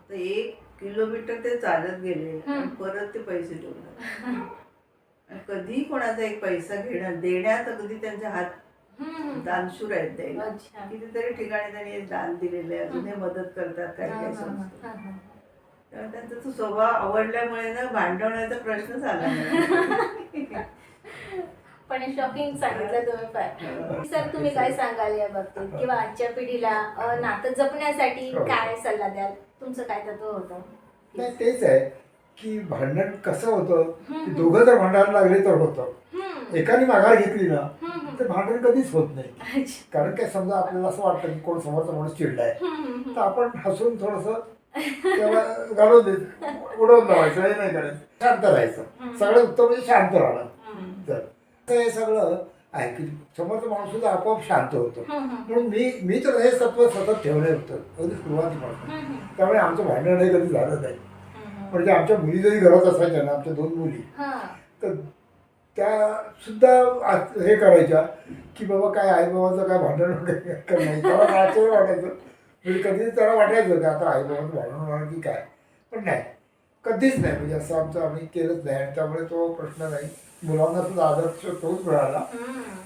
तर 1 किलोमीटर ते चालत गेले आणि परत ते पैसे ठेवले. आणि कधी कोणाचा एक पैसा घेणं देण्यात अगदी त्यांचे हात दानशूर आहेत. द्यायला कितीतरी ठिकाणी त्यांनी दान दिलेले, अजूनही मदत करतात काही काही संस्था. त्यामुळे त्यांचा तो स्वभाव आवडल्यामुळे ना भांडवण्याचा प्रश्नच आला नाही. पण शॉकिंग सांगितलं तुम्ही फार. सर, तुम्ही काय सांगाल या बाबतीत किंवा आजच्या पिढीला नातं जपण्यासाठी काय सल्ला द्याल? तुमचं काय तत्व होतं? नाही, तेच आहे की भांडण कसं होतं की दोघं जर भांडायला लागले तर होतं. एकाने माघार घेतली ना तर भांडण कधीच होत नाही. कारण काय, समजा आपल्याला असं वाटतं की कोण समोरचा माणूस चिडलाय तर आपण हसून थोडंसं त्याला घालून देत, उडवून लावायचं, हे नाही करायचं, शांत राहायचं. सगळं उत्तम म्हणजे शांत राहणं. तर हे सगळं आहे की समोरचा माणूस सुद्धा आपोआप शांत होतो. म्हणून मी तर हे तत्व सतत ठेवलं होतं कधी सुरुवातीपासून. त्यामुळे आमचं भांडण हे कधी झालं नाही. म्हणजे आमच्या मुली जरी घरात असायच्या ना, आमच्या 2 मुली, तर त्या सुद्धा हे करायच्या की बाबा काय आई बाबाचं काय भांडण वगैरे नाही. तेव्हा आश्चर्य वाटायचं. म्हणजे कधीच त्याला वाटायचं की आता आई बाबाचं भांडण होणार की काय, पण नाही, कधीच नाही. म्हणजे असं आमचं आम्ही केलंच नाही. आणि त्यामुळे तो प्रश्न नाही. मुलांना सुद्धा आदर्श तोच मिळाला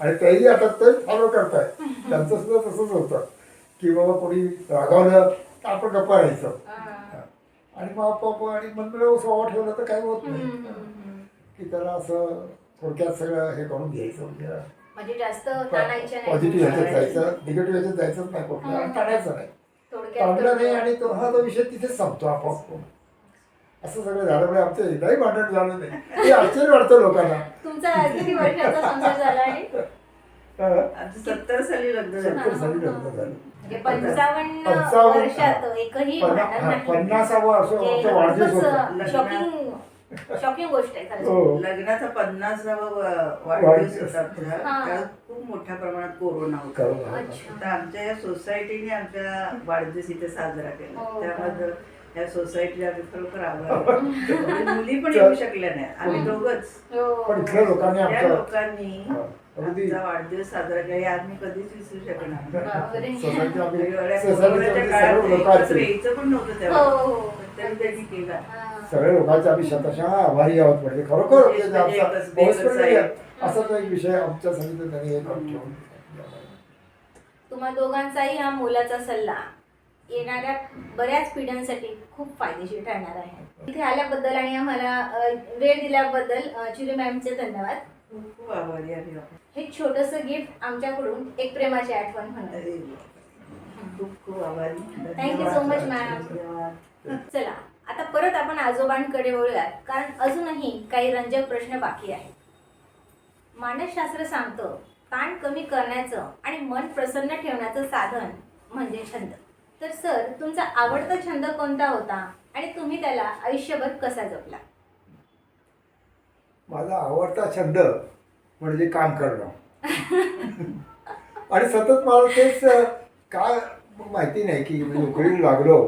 आणि तेही आता तेच फॉलो करताय. त्यांचं सुद्धा तसंच होतं की बाबा कोणी रागावलं तर आपण गप्पा राहायचं आणि मग आपोआप आणि मनमिळावू स्वभाव ठेवला तर काही होत नाही. की त्याला असं थोडक्यात सगळं हे करून घ्यायचं. म्हणजे जास्त ताणायचं नाही, पॉझिटिव्ह ह्याच्यात जायचं, निगेटिव्ह ह्याच्यात जायचंच नाही कुठलं, आणि ताणायचं नाही, ताणलं नाही. आणि तो विषय तिथेच संपतो आपोआप. असं सगळं झाल्यामुळे आमचं एकदाही भांडण झालं नाही. हे आश्चर्य वाटतं लोकांना. तुमचा किती वर्षाचा संसार झाला? आणि आमचं 70 साली लग्न झालं. 70 साली लग्न झालं. 55 वर्षात एकही भांडण नाही. 50वा आमचा वाढदिवस होता. शॉकिंग गोष्ट आहे खरंच. लग्नाचा 50वा वाढदिवस होता. त्यात खूप मोठ्या प्रमाणात कोरोना होता. तर आमच्या या सोसायटीने आमच्या वाढदिवस इथे साजरा केला. त्यामध्ये या सोसायटीला आम्ही खरोखर आभार. मुली पण येऊ शकल्या नाही, आम्ही दोघंच. पण इथल्या लोकांनी आमचा वाढदिवस साजरा केला. आज मी कधीच विसरू शकणार. यायचं पण नव्हतं तेव्हा, तरी त्यांनी केला. सगळ्या लोकांचे आम्ही शतशः आभारी आहोत. म्हणजे खरोखर असाच एक विषय आमच्यासाठी तर त्यांनी हे काम ठेवून. तुम्हा दोघांचाही हा मोलाचा सल्ला येणाऱ्या बऱ्याच पिढ्यांसाठी खूप फायदेशीर ठरणार आहे. इथे आल्याबद्दल आणि आम्हाला वेळ दिल्याबद्दल चिरू मॅमचे धन्यवाद. खूप आभारी आहे. हे छोटंसं गिफ्ट आमच्याकडून एक प्रेमाची आठवण म्हणून. खूप खूप आभारी. Thank you so much ma'am. चला आता परत आपण आजोबांकडे वळूयात, कारण अजूनही काही रंजक प्रश्न बाकी आहेत. मानसशास्त्र सांगतं ताण कमी करण्याचं आणि मन प्रसन्न ठेवण्याचं साधन म्हणजे छंद. तर सर, तुमचा आवडता छंद कोणता होता आणि तुम्ही त्याला आयुष्यभर कसा जपला? माझा आवडता छंद म्हणजे काम करणं. आणि सतत मला तेच काय माहिती नाही की मी नोकरीला लागलो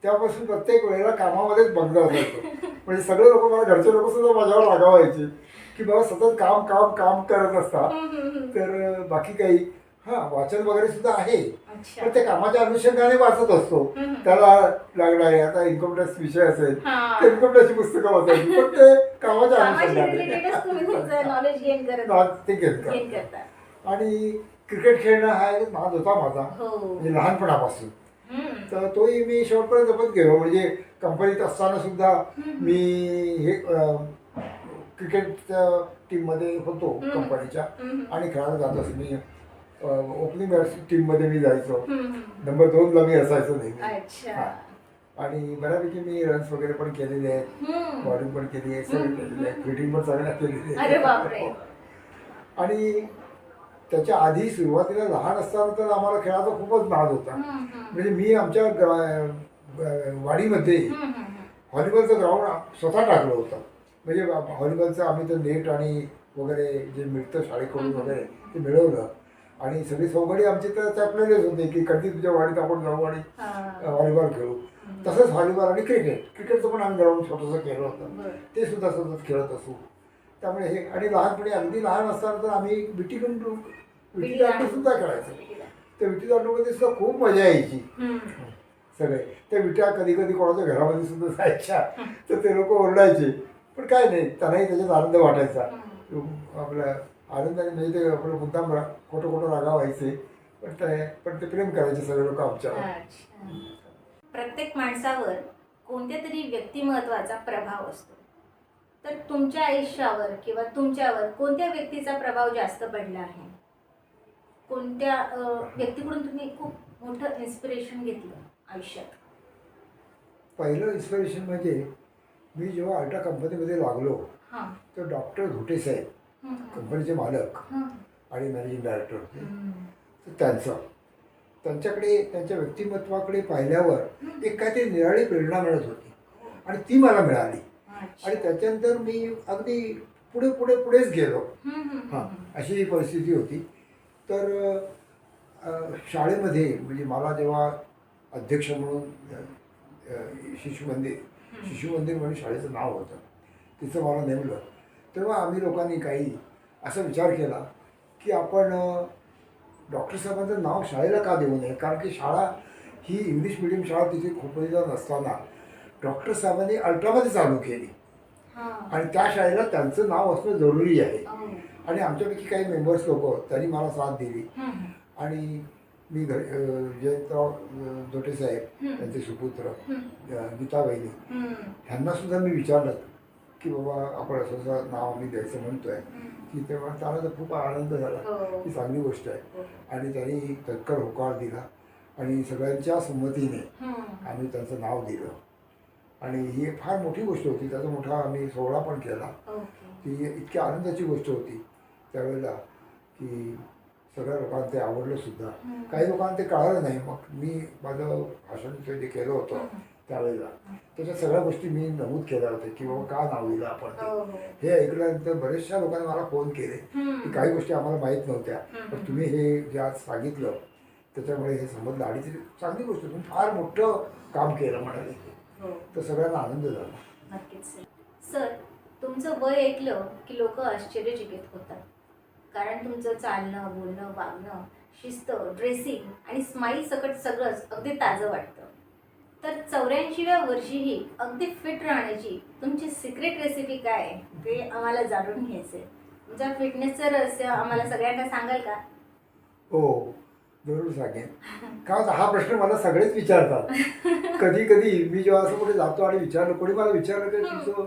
त्यापासून प्रत्येक वेळेला कामामध्येच बंद असायचो. म्हणजे सगळे लोक, मला घरचे लोक सुद्धा माझ्यावर रागावायचे की बाबा सतत काम काम काम करत असतात. तर बाकी काही वाचन वगैरे सुद्धा आहे, अच्छा. पण ते कामाच्या अनुषंगाने वाचत असतो. त्याला लागणारे आता इन्कम टॅक्स विषय असेल तर इन्कम टॅक्सची पुस्तकं वाचायची, पण ते कामाच्या कामाशी अनुषंगाने रिलेटेडच तुम्ही तुमचं नॉलेज गेन ते घेत गेन करता. आणि क्रिकेट खेळणं हा एक नाद होता माझा, हो. म्हणजे लहानपणापासून. हम्म. तर तोही मी शेवटपर्यंत जपत गेलो. म्हणजे कंपनीत असताना सुद्धा मी हे क्रिकेटच्या टीममध्ये होतो कंपनीच्या, आणि खेळायला जात असतो. मी ओपनिंग टीममध्ये मी जायचो, नंबर 2 ला मी असायचो नेहमी. अच्छा. आणि बऱ्यापैकी मी रन्स वगैरे पण केलेले आहेत, बॉलिंग पण केली आहे, सगळं केलेलं आहे, फिल्डिंग पण चांगल्या केलेली अरे बापरे. आणि त्याच्या आधी सुरुवातीला लहान असताना तर आम्हाला खेळाचा खूपच नाद होता. म्हणजे मी आमच्या वाडीमध्ये व्हॉलीबॉलचं ग्राउंड स्वतः टाकलं होतं. म्हणजे व्हॉलीबॉलचं आम्ही तर नेट आणि वगैरे जे मिळतं शाळेकडून वगैरे ते मिळवलं, आणि सगळी चौघडी आमची तर त्या प्लेयर्स होते की कधी तुझ्या वाडीत आपण जाऊ आणि व्हॉलीबॉल खेळू. तसंच व्हॉलीबॉल आणि क्रिकेटचं पण आम्ही ग्राउंड छोटंसं केलं होतं, ते सुद्धा सतत खेळत असू. त्यामुळे हे, आणि लहानपणी अगदी लहान असताना तर आम्ही विटी दांडू सुद्धा खेळायचो. त्या विटी दांडूमध्ये सुद्धा खूप मजा यायची. सगळे त्या विट्या कधी कधी कोणाच्या घरामध्ये सुद्धा जायच्या, तर ते लोक ओरडायचे, पण काय नाही, त्यांनाही त्याच्यात आनंद वाटायचा. आपला आनंदाने, म्हणजे ते आपलं मुद्दाम खोटं खोटं रागा व्हायचे, पण ते प्रेम करायचे सगळे लोक आमच्यावर. प्रत्येक माणसावर कोणत्या तरी व्यक्तिमत्वाचा प्रभाव असतो. तर तुमच्या आयुष्यावर किंवा तुमच्यावर कोणत्या व्यक्तीचा प्रभाव जास्त पडला आहे? कोणत्या व्यक्तीकडून तुम्ही खूप मोठं इन्स्पिरेशन घेतलं आयुष्यात? पहिलं इन्स्पिरेशन म्हणजे मी जेव्हा अल्ट्रा कंपनीमध्ये लागलो, तर डॉक्टर धोटे साहेब कंपनीचे मालक आणि मॅनेजिंग डायरेक्टर होते. तर त्यांच्याकडे, त्यांच्या व्यक्तिमत्वाकडे पाहिल्यावर एक काहीतरी निराळी प्रेरणा मिळत होती, आणि ती मला मिळाली. आणि त्याच्यानंतर मी अगदी पुढेच गेलो. अशी ही परिस्थिती होती. तर शाळेमध्ये, म्हणजे मला जेव्हा अध्यक्ष म्हणून शिशु मंदिर म्हणून शाळेचं नाव होतं, तिचं मला नेमलं. तेव्हा आम्ही लोकांनी काही असा विचार केला की आपण डॉक्टर साहेबांचं नाव शाळेला का देऊ नये, कारण की शाळा ही इंग्लिश मिडियम शाळा तिथे खोपोलीला नसताना डॉक्टर साहेबांनी अल्ट्रामध्ये चालू केली, आणि त्या शाळेला त्यांचं नाव असणं जरुरी आहे. आणि आमच्यापैकी काही मेंबर्स लोक त्यांनी मला साथ दिली, आणि मी जयंतराव जोटे साहेब, त्यांचे सुपुत्र गीता वहिनी, ह्यांना सुद्धा मी विचारलं की बाबा आपण असं नाव आम्ही द्यायचं म्हणतोय, की तेव्हा त्याला तर खूप आनंद झाला, ही चांगली गोष्ट आहे. आणि त्यांनी तत्कर होकार दिला, आणि सगळ्यांच्या संमतीने आम्ही त्यांचं नाव दिलं. आणि ही फार मोठी गोष्ट होती. त्याचा मोठा आम्ही सोहळा पण केला. ती इतकी आनंदाची गोष्ट होती त्यावेळेला की सगळ्या लोकांना ते आवडलं सुद्धा. काही लोकांना ते कळालं नाही. मग मी माझं भाषण जे केलं होतं त्यावेळेला त्याच्या सगळ्या गोष्टी मी नमूद केल्या होत्या की बाबा का नाव दिलं आपण ते. हे ऐकल्यानंतर बरेचशा लोकांनी मला फोन केले की काही गोष्टी आम्हाला माहीत नव्हत्या, पण तुम्ही हे जे आज सांगितलं त्याच्यामुळे हे समजलं, आणि ती चांगली गोष्ट, तुम्ही फार मोठं काम केलं म्हणाले. तर सगळ्यांना आनंद झाला. नक्कीच सर, तुमचं वय ऐकलं की लोक आश्चर्यचकित होतात, कारण तुमचं चालणं, बोलणं, वागणं, शिस्त, ड्रेसिंग आणि स्माईल सकट सगळंच अगदी ताजं वाटतं. तर 84व्या वर्षीही अगदी फिट राहण्याची तुमची सिक्रेट रेसिपी काय आहे ते आम्हाला जाणून घ्यायचं आहे. तुमच्या फिटनेसचं रहस्य आम्हाला सगळ्यांना सांगाल का? हो, जरूर सांगेन. का हा प्रश्न मला सगळेच विचारतात. कधी कधी मी जेव्हा असं कुठे जातो आणि कोणी मला विचारलं की तुमचं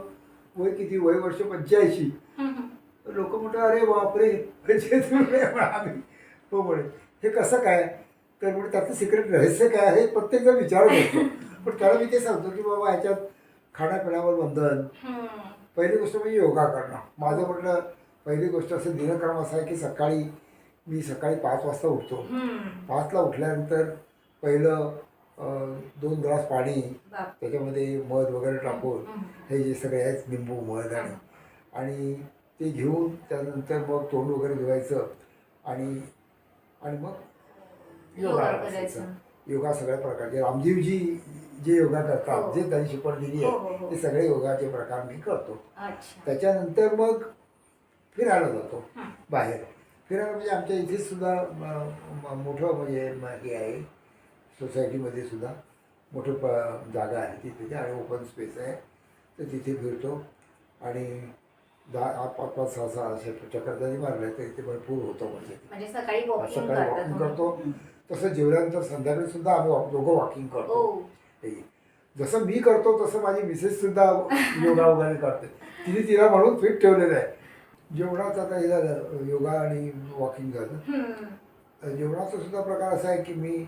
वय किती, वय वर्ष 85, लोक म्हणतात अरे बापरे, आम्ही हो म्हणे हे कसं काय, तर म्हणजे त्याचं सिक्रेट रहस्य काय आहे प्रत्येकजण विचारत असतो. पण त्याला मी ते सांगतो की बाबा ह्याच्यात खाण्यापिण्यावर बंधन, पहिली गोष्ट म्हणजे योगा करणं. माझं म्हटलं पहिली गोष्ट असं दिनक्रम असा आहे की मी सकाळी 5 वाजता उठतो. 5ला उठल्यानंतर पहिलं 2 ग्लास पाणी, बाप. त्याच्यामध्ये मध वगैरे टाकून हम्म. हे जे सगळे आहेत लिंबू मध आणि ते घेऊन त्यानंतर मग तोंड वगैरे धुवायचं आणि आणि मग योगा योगा करायचा. करायचं. योगा सगळ्या प्रकारचे रामदेवजी जे योगा हो. करतात, जे त्यांनी शिकवण दिली हो, आहे हो, हो. ते सगळे योगाचे प्रकार मी करतो. अच्छा. त्याच्यानंतर मग फिरायला जातो हं. बाहेर. फिरायला म्हणजे आमच्या इथे सुद्धा मोठं म्हणजे हे आहे, सोसायटीमध्ये सुद्धा मोठं जागा आहे तिथे आणि ओपन स्पेस आहे, तर तिथे फिरतो आणि 5-5, 6-6 असे चक्कर जरी मारले तर इथे भरपूर होतं म्हणजे. म्हणजे सकाळी वॉकिंग सकाळी वॉकिंग करतो, तसं जेवल्यानंतर संध्याकाळी सुद्धा आम्ही दोघं वॉकिंग करतो. हे जसं मी करतो तसं माझी मिसेस सुद्धा योगा वगैरे करते. तिला म्हणून फिट ठेवलेलं आहे. जेवणाचं आता हे झालं, योगा आणि वॉकिंग झालं. जेवणाचा सुद्धा प्रकार असा आहे की मी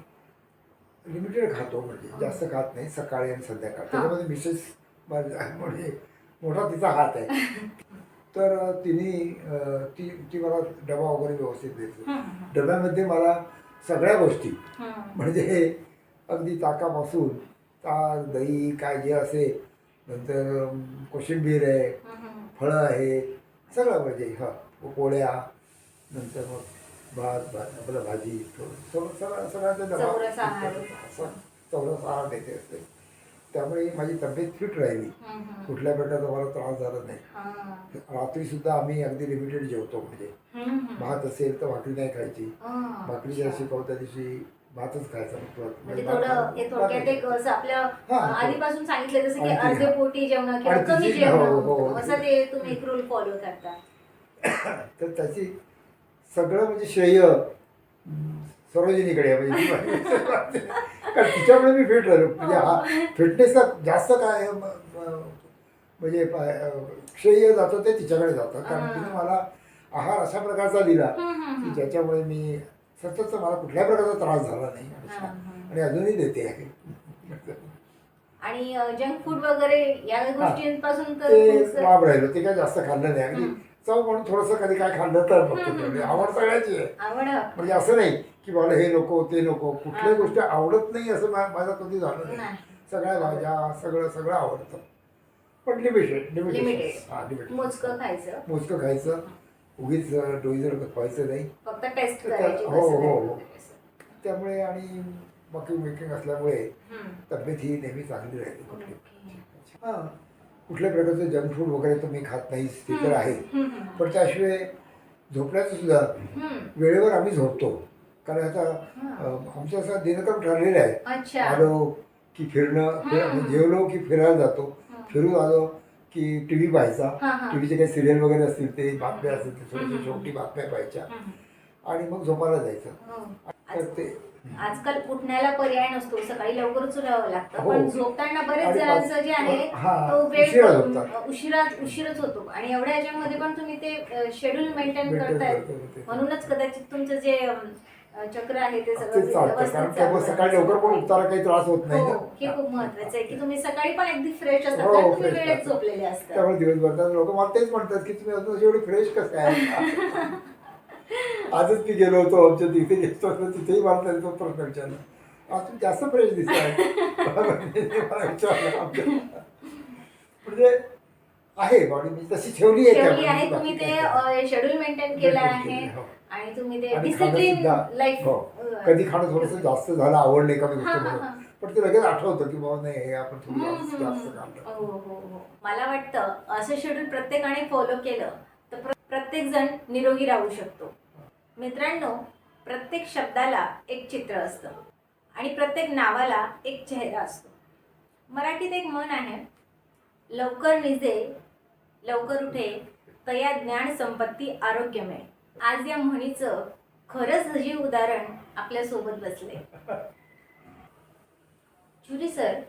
लिमिटेड खातो, म्हणजे जास्त खात नाही, सकाळी आणि संध्याकाळ. त्याच्यामध्ये मिसेस म्हणजे मोठा तिचा हात आहे. तर ती मला डबा वगैरे व्यवस्थित देते. डब्यामध्ये मला सगळ्या गोष्टी म्हणजे अगदी ताकापासून ताक, दही, काय जे असेल, नंतर कोशिंबीर आहे, फळं आहे, सगळं म्हणजे पोळ्या, नंतर मग भात आपलं भाजी, सगळ्यांचा डबा चौरस आहार देते असते. त्यामुळे माझी तब्येत फिट राहिली, कुठल्या प्रकारचा मला त्रास झाला नाही. रात्रीसुद्धा आम्ही अगदी लिमिटेड जेवतो, म्हणजे भात असेल तर भाकरी नाही खायची, भाकरी जर शिकवत्या दिवशी भातच खायचा. म्हणजे थोडक्यात एक असं आपल्या आधीपासून सांगितलं जसं की अर्धे पोटी जेवण किंवा कमी जेवण, असं ते तुम्ही एक रूल फॉलो करता. तर त्याची सगळं म्हणजे श्रेय सरोजिनीकडे आहे, म्हणजे कारण तिच्यामुळे मी फिट राहिलो. म्हणजे हा फिटनेसला जास्त काय म्हणजे श्रेय जातं ते तिच्याकडे जातं, कारण तिने मला आहार अशा प्रकारचा दिला की ज्याच्यामुळे मी सततचा मला कुठल्या प्रकारचा त्रास झाला नाही आणि अजूनही देते आहे. आणि जंक फूड वगैरे या गोष्टींपासून ते लाभ राहिलो, ते काय जास्त खाल्लं नाही. अगदी चव म्हणून थोडंसं कधी काय खाल्लं तर फक्त आवड सगळ्याची आहे. म्हणजे असं नाही की मला हे नको ते नको, कुठल्याही गोष्टी आवडत नाही असं माझं कधी झालं नाही. सगळ्या भाज्या सगळं आवडतं, पण लिमिटेड. मोजकं खायचं, उगीच डोईजर व्हायचं नाही, फक्त टेस्ट हो. त्यामुळे आणि वॉकिंग असल्यामुळे तब्येत ही नेहमी चांगली राहिली. कुठल्या प्रकारचं जंक फूड वगैरे तर मी खात नाहीच, ते तर आहे. पण त्याशिवाय झोपण्याचं सुद्धा वेळेवर आम्ही झोपतो, कारण आता आमचं असं दिनक्रम ठरलेलं आहे. आलो की फिरणं, जेवलो की फिरायला जातो, फिरून आलो की टी व्ही पाहायचा, टीव्हीचे काही सिरियल वगैरे असतील ते, बातम्या असतील ते थोड्याशा शेवटी बातम्या पाहायच्या आणि मग झोपायला जायचं. तर ते आजकाल उठण्याला पर्याय नसतो, सकाळी लवकरच उठावं लागतं, पण झोपताना बरेच जणांचं जे आहे तो वेळ उशीरच होतो. आणि एवढ्या याच्यामध्ये पण तुम्ही ते शेड्यूल मेंटेन करताय, म्हणूनच कदाचित तुमचं जे चक्र आहे ते सगळं सकाळी लवकर पण उठताना काही त्रास होत नाही. हे खूप महत्वाचं आहे की तुम्ही सकाळी पण अगदी फ्रेश असतात, कारण तुम्ही वेळेत झोपलेले असतात. त्यामुळे दिवसभर लोक मला तेच म्हणतात की तुम्ही अजून एवढी फ्रेश कसं आहे. आजच मी गेलो होतो आमच्या तिथे घेतो, तिथेही मला त्यांचा प्रश्न विचारला, आज तुम्ही जास्त फ्रेश दिसताय. मला विचारलं, म्हणजे आहे बॉडी मी तशी ठेवली आहे, तुम्ही ते शेड्यूल मेंटेन केलं आहे आणि तुम्ही ते डिसिप्लिन लाईफ. कधी खाणं थोडंसं जास्त झालं, आवड नाही का मी गोष्ट म्हणून, पण ते लगेच आठवतं की बाबा नाही हे आपण थोडं जास्त खाल्लं. हो. मला वाटतं असं शेड्यूल प्रत्येकाने फॉलो केलं तर प्रत्येक जण निरोगी राहू शकतो. मित्रांनो, प्रत्येक शब्दाला एक चित्र असतं आणि प्रत्येक नावाला एक चेहरा असतो. मराठीत एक म्हण आहे, लवकर निजे लवकर उठे तया ज्ञान संपत्ती आरोग्यमय. आज या म्हणीचं खरंच सजीव उदाहरण आपल्या सोबत बसले. जुरी सर,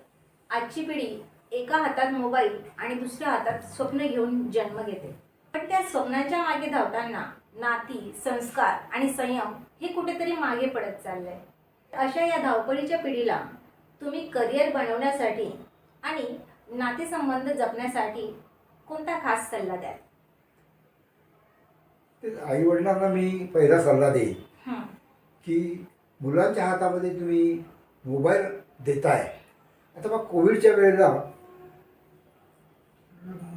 आजची पिढी एका हातात मोबाईल आणि दुसऱ्या हातात स्वप्न घेऊन जन्म घेते, पण त्या स्वप्नांच्या मागे धावताना नाती, संस्कार आणि संयम हे कुठेतरी मागे पडत चाललंय. अशा या धावपळीच्या पिढीला तुम्ही करिअर बनवण्यासाठी आणि नातेसंबंध जपण्यासाठी कोणता खास सल्ला द्याल? आई वडिलांना मी पहिला सल्ला देईन की मुलांच्या हातामध्ये तुम्ही मोबाईल देताय. आता मग कोविडच्या वेळेला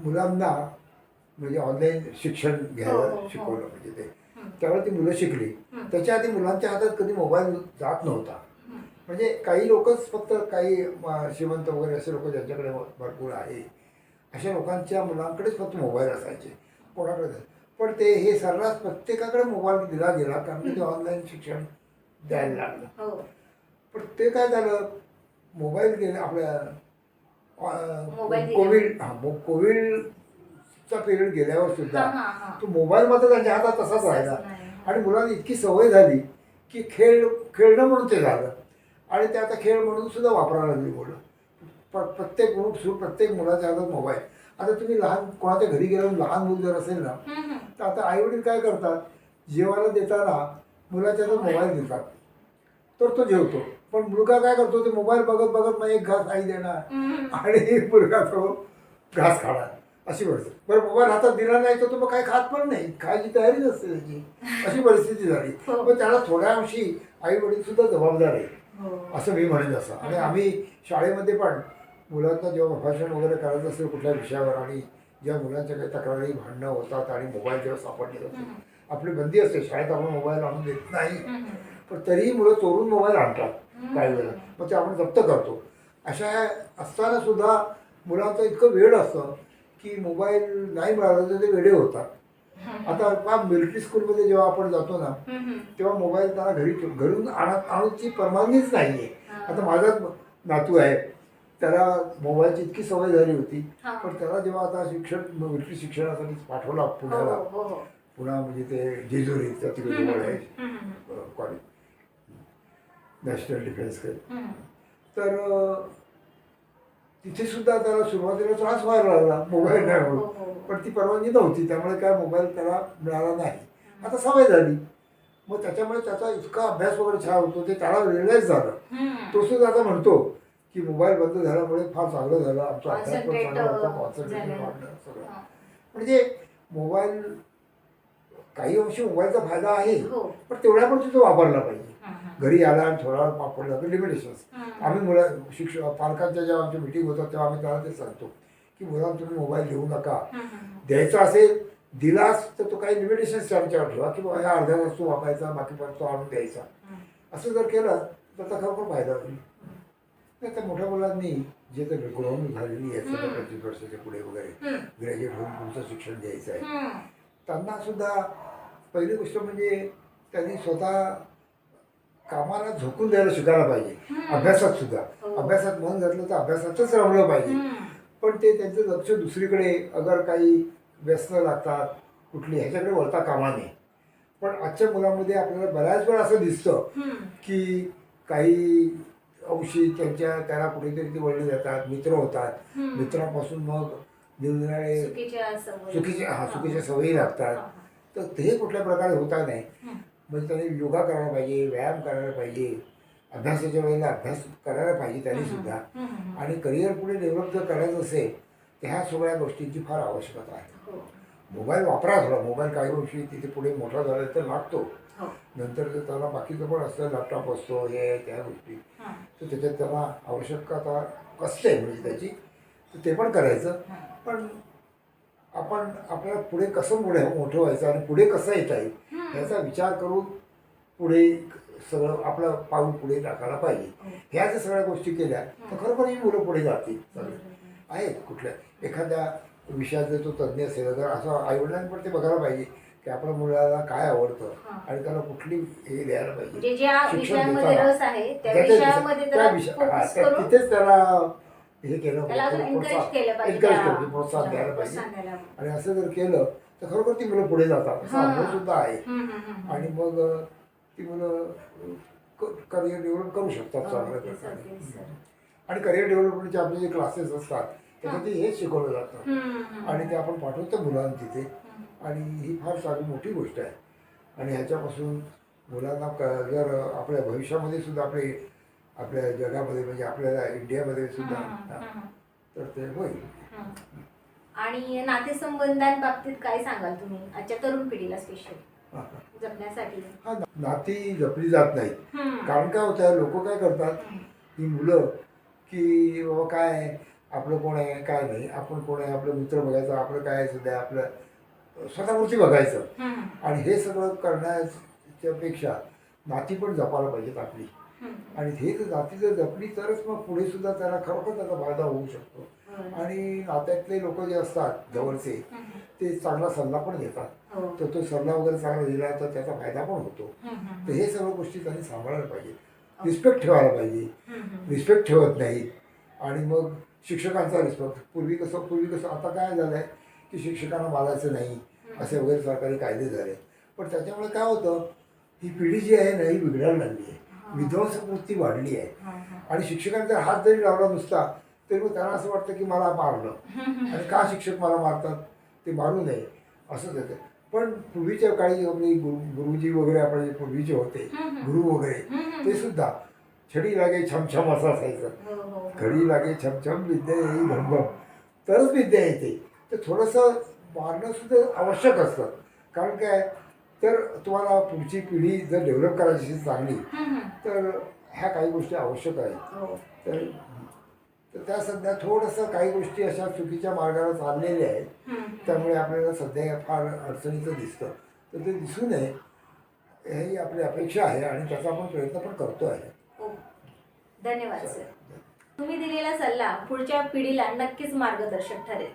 मुलांना म्हणजे ऑनलाईन शिक्षण हो, घ्यायला हो. शिकवलं म्हणजे ते हं. त्यावेळी ती मुलं शिकली. त्याच्या आधी मुलांच्या हातात कधी मोबाईल जात नव्हता. म्हणजे काही लोकच फक्त काही श्रीमंत वगैरे असे लोक ज्यांच्याकडे भरपूर आहे अशा लोकांच्या मुलांकडेच फक्त मोबाईल असायचे, कोणाकडे नाही. पण ते हे सर्रास प्रत्येकाकडे मोबाईल दिला गेला कारण की ते ऑनलाईन शिक्षण द्यायला लागलं. हो. पण ते काय झालं, मोबाईल गेले आपल्या मोबाईल कोविडचा पिरियड गेल्यावर सुद्धा हां, हां, हां. तो मोबाईल मात्र त्यांच्या हातात तसाच राहिला. नाही. आणि मुलांना इतकी सवय झाली की खेळणं म्हणून ते झालं आणि ते आता खेळ म्हणून सुद्धा वापरायला लागली मुलं. प्रत्येक मुलाच्या हातात मोबाईल. आता तुम्ही लहान कोणाच्या घरी गेल्यावर लहान मूल जर असेल ना तर आता आईवडील काय करतात, जेवायला देताना मुलाच्या हातात मोबाईल देतात तर तो जेवतो. पण मुलगा काय करतो, ते मोबाईल बघत बघत मग एक घास आई देणार आणि मुलगा तो घास खाणार अशी परिस्थिती. बरं मोबाईल हातात दिला नाही तर तो मग काही खात पण नाही, खायची तयारी नसते त्याची, अशी परिस्थिती झाली. पण त्याला थोड्या अंशी आई वडील सुद्धा जबाबदार आहे असं मी म्हणेन असं. आणि आम्ही शाळेमध्ये पण मुलांना जेव्हा भाषण वगैरे करायचं असेल कुठल्या विषयावर आणि जेव्हा मुलांच्या काही तक्रारी भांडणं होतात आणि मोबाईल जेव्हा सापडले जातो, आपली बंदी असते शाळेत आपण मोबाईल आणून देत नाही, पण तरीही मुलं चोरून मोबाईल आणतात काही वेळेला, मग ते आपण जप्त करतो. अशा असताना सुद्धा मुलांचं इतकं वेड असतं की मोबाईल नाही मिळाला तर ते वेडे होतात. आता मिलिटरी स्कूलमध्ये जेव्हा आपण जातो ना तेव्हा मोबाईल त्याला घरून आणूची परवानगीच नाही आहे. आता माझाच नातू आहे, त्याला मोबाईलची इतकी सवय झाली होती, पण त्याला जेव्हा आता मिलिटरी शिक्षणासाठी पाठवला पुण्याला, पुन्हा म्हणजे ते जेजुरीचं तिकडे जवळ आहे कॉलेज, नॅशनल डिफेन्स कॉलेज, तर तिथे सुद्धा त्याला सुरुवातीला त्रास व्हायला लागला मोबाईल नाही म्हणून. पण ती परवानगी नव्हती त्यामुळे काय मोबाईल त्याला मिळाला नाही. आता सवय झाली, मग त्याच्यामुळे त्याचा इतका अभ्यास वगैरे छान होतो, ते त्याला रिअलाइज झालं. तो सुद्धा आता म्हणतो की मोबाईल बंद झाल्यामुळे फार चांगलं झालं, आमचा अभ्यास पण चांगला होता, कॉन्सन्ट्रेशन वाढलं सगळं. म्हणजे मोबाईल काही अंशी मोबाईलचा फायदा आहे, पण तेवढ्यापुरती तो वापरला पाहिजे. घरी आला आणि थोडा वेळ वापरला तर लिमिटेशन्स. आम्ही पालकांच्या जेव्हा आमच्या मिटिंग होतात तेव्हा आम्ही त्याला ते सांगतो की मुलांना तुम्ही मोबाईल देऊ नका, द्यायचा असेल दिलास तर तो काही लिमिटेशन्स आमच्यावर ठेवा की बाबा ह्या अर्ध्या वस्तू वापरायचा, बाकी तो आणून द्यायचा. असं जर केलं तर त्याचा खरोखर फायदा होईल. नाही तर मोठ्या मुलांनी जे तर ग्रोन झालेली आहे 25 वर्षाच्या पुढे वगैरे ग्रॅज्युएट होऊन पुढचं शिक्षण घ्यायचं आहे, त्यांना सुद्धा पहिली गोष्ट म्हणजे त्यांनी स्वतः कामाला झोकून द्यायला शिकायला पाहिजे. अभ्यासात सुद्धा अभ्यासात मन घातलं तर अभ्यासातच रमलं पाहिजे. पण ते त्यांचं लक्ष दुसरीकडे अगर काही व्यसन लागतात कुठली ह्याच्याकडे वळता कामा नये. पण आजच्या मुलांमध्ये आपल्याला बऱ्याच वेळा असं दिसतं की काही अंशी त्याला कुठेतरी ते वळले जातात, मित्र होतात, मित्रापासून मग निरनिराळे चुकीच्या सवयी लागतात. तर ते कुठल्या प्रकारे होता नाही. म्हणजे त्याने योगा करायला पाहिजे, व्यायाम करायला पाहिजे, अभ्यासाच्या वेळेला अभ्यास करायला पाहिजे त्यांनी सुद्धा. आणि करिअर पुढे डेव्हलप जर करायचं असेल तर ह्या सगळ्या गोष्टींची फार आवश्यकता आहे. मोबाईल वापरा थोडा, मोबाईल काही गोष्टी तिथे पुढे मोठा झाला तर लागतो, नंतर जर त्याला बाकीचं पण असतं, लॅपटॉप असतो, हे त्या गोष्टी, तर त्याच्यात त्याला आवश्यकता असते म्हणजे त्याची, तर ते पण करायचं. पण आपण आपल्याला पुढे कसं मोठं व्हायचं आणि पुढे कसं येता येईल याचा विचार करून पुढे सगळं आपलं पाऊल पुढे टाकायला पाहिजे. ह्या जर सगळ्या गोष्टी केल्या तर खरोखर ही मुलं पुढे जातील. आहेत कुठल्या एखाद्या विषयात जर तो तज्ज्ञ असेल तर असं आईवडिलांनी पण ते बघायला पाहिजे की आपल्या मुलाला काय आवडतं आणि त्याला कुठली हे द्यायला पाहिजे. शिक्षण तिथेच त्याला हे केलं प्रोत्साहन द्यायला पाहिजे. आणि असं जर केलं तर खरोखर ती मुलं पुढे जातात असा अनुभव सुद्धा आहे. आणि मग ती मुलं करिअर डेव्हलप करू शकतात चांगल्या प्रकारे. आणि करिअर डेव्हलपमेंटचे आपले जे क्लासेस असतात त्याच्यात हेच शिकवलं जातं आणि ते आपण पाठवतो मुलांना तिथे. आणि ही फार सारी मोठी गोष्ट आहे. आणि ह्याच्यापासून मुलांना जर आपल्या भविष्यामध्ये सुद्धा आपल्या जगामध्ये म्हणजे आपल्याला इंडियामध्ये सुद्धा तर ते होईल. आणि नातेसंबंधांबाबतीत काय सांगाल तुम्ही आजच्या तरुण पिढीला स्पेशल जपण्यासाठी? नाती जपली जात नाहीत. कारण काय होतं, लोक काय करतात, ही मुलं की बाबा काय आहे, आपलं कोण आहे काय नाही, आपण कोण आहे, आपलं मित्र बघायचं, आपलं काय आहे सध्या आपलं स्वतःवरती बघायचं. आणि हे सगळं करण्याच्या पेक्षा नाती पण जपायला पाहिजेत आपली. आणि हे जर नाती जर जपली तरच मग पुढे सुद्धा त्याला खरोखर त्याचा फायदा होऊ शकतो. आणि नात्यातले लोक जे असतात जवळचे ते चांगला सल्ला पण देतात. तर तो सल्ला वगैरे चांगला दिला तर त्याचा फायदा पण होतो. तर हे सर्व गोष्टी त्यांनी सांभाळायला पाहिजे. रिस्पेक्ट ठेवायला पाहिजे. रिस्पेक्ट ठेवत नाहीत. आणि मग शिक्षकांचा रिस्पेक्ट पूर्वी कसं आता काय झालं आहे की शिक्षकांना मारायचं नाही असे वगैरे सरकारी कायदे झाले. पण त्याच्यामुळे काय होतं, ही पिढी जी आहे ना ही बिघडायला लागली आहे. विध्वंसवृत्ती वाढली आहे. आणि शिक्षकांचा हात जरी लावला नुसता तरी मग त्यांना असं वाटतं की मला मारलं. आणि का शिक्षक मला मारतात, ते मारू नये असंच येतं. पण पूर्वीच्या काळी आपले गुरुजी वगैरे आपले जे पूर्वीचे होते गुरु वगैरे ते सुद्धा छडी लागे छमछम असं असायचं. घडी लागे छमछम विद्या येई भमभम, तरच विद्या येते. तर थोडंसं मारणं सुद्धा आवश्यक असतं. कारण काय, तर तुम्हाला पुढची पिढी जर डेव्हलप करायची असेल चांगली तर ह्या काही गोष्टी आवश्यक आहेत. तर त्या सध्या थोडंसं काही गोष्टी अशा चुकीच्या मार्गाला चाललेल्या आहेत. त्यामुळे आपल्याला सध्या फार अडचणीचं दिसतं. तर ते दिसू नये ही आपली अपेक्षा आहे आणि त्याचा आपण प्रयत्न पण करतो आहे. धन्यवाद सर. तुम्ही दिलेला सल्ला पुढच्या पिढीला नक्कीच मार्गदर्शक ठरेल.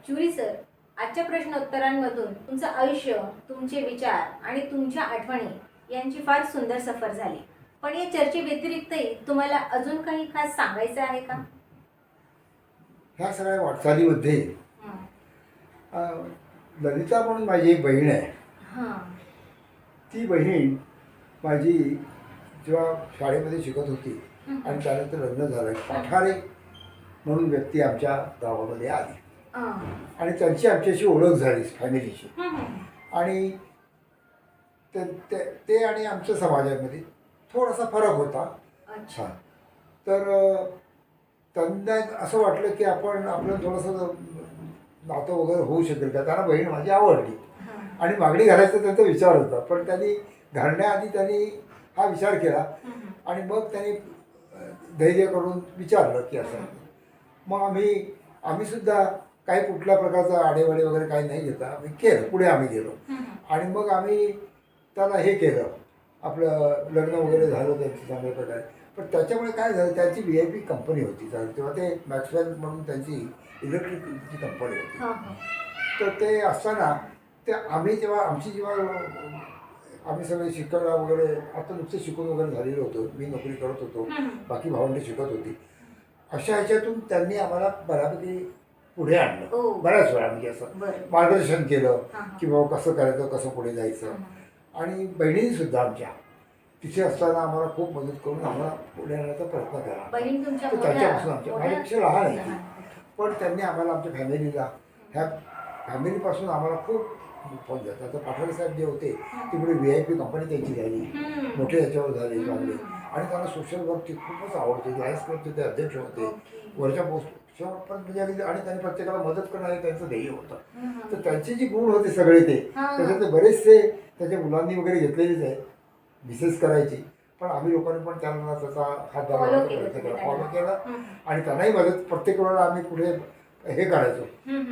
ज्युरी सर, आजच्या प्रश्नोत्तरांमधून तुमचं आयुष्य, तुमचे विचार आणि तुमच्या आठवणी यांची फार सुंदर सफर झाली. पण या चर्चेव्यतिरिक्तही तुम्हाला अजून काही खास सांगायचं आहे का? ह्या सगळ्या वाटचालीमध्ये ललिता म्हणून माझी एक बहीण आहे. ती बहीण माझी जेव्हा शाळेमध्ये शिकत होती आणि त्यानंतर लग्न झालं, पाठारे म्हणून व्यक्ती आमच्या गावामध्ये आली आणि त्यांची आमच्याशी ओळख झाली फॅमिलीची. आणि ते आणि आमच्या समाजामध्ये थोडासा फरक होता. अच्छा. तर त्यांना असं वाटलं की आपलं थोडंसं नातं वगैरे होऊ शकेल का. त्यांना बहीण माझी आवडली आणि मागणी घालायचा त्यांचा विचार होता. पण त्यांनी घालण्याआधी त्यांनी हा विचार केला आणि मग त्यांनी धैर्य करून विचारलं की असं. मग आम्ही सुद्धा काही कुठल्या प्रकारचा आडेवाडे वगैरे काही नाही घेता आम्ही केलं. पुढे आम्ही गेलो आणि मग आम्ही त्याला हे केलं, आपलं लग्न वगैरे झालं त्यांचं चांगल्या प्रकारे. पण त्याच्यामुळे काय झालं, त्यांची VIP कंपनी होती तेव्हा. ते मॅक्सवेल म्हणून त्यांची इलेक्ट्रिकची कंपनी होती. तर ते असताना ते आम्ही आम्ही सगळे शिकायला वगैरे आता नुकते शिकून वगैरे झालेलो होतो. मी नोकरी करत होतो, बाकी भावंडे शिकत होती. अशा ह्याच्यातून त्यांनी आम्हाला बऱ्यापैकी पुढे आणलं. बऱ्याच वेळा म्हणजे असं मार्गदर्शन केलं की बाबा कसं करायचं, कसं पुढे जायचं. आणि बहिणीने सुद्धा आमच्या तिथे असताना आम्हाला खूप मदत करून आम्हाला पुढे आणण्याचा प्रयत्न केला. तर त्याच्यापासून माझ्यापेक्षा लहान आहे ती. पण त्यांनी आम्हाला आमच्या फॅमिलीला, ह्या फॅमिलीपासून आम्हाला खूप फोन देतात. तर पाठारे साहेब जे होते ते पुढे VIP कंपनी त्यांची झाली, मोठे याच्यावर झाले चांगले. आणि त्यांना सोशल वर्कची खूपच आवडते. लायन्स क्लबचे ते अध्यक्ष होते, वरच्या पोस्टवर पण म्हणजे आणि त्यांनी प्रत्येकाला मदत करणारे त्यांचं ध्येय होतं. तर त्यांचे जे गुण होते सगळे ते त्याच्यातले बरेचसे त्याच्या मुलांनी वगैरे घेतलेलेच आहेत. मिसेस करायची, पण आम्ही लोकांनी पण त्यांना त्याचा हात धरण्याचा प्रयत्न केला, फॉलो केला. आणि त्यांनाही मदत प्रत्येक वेळेला आम्ही पुढे हे करायचो,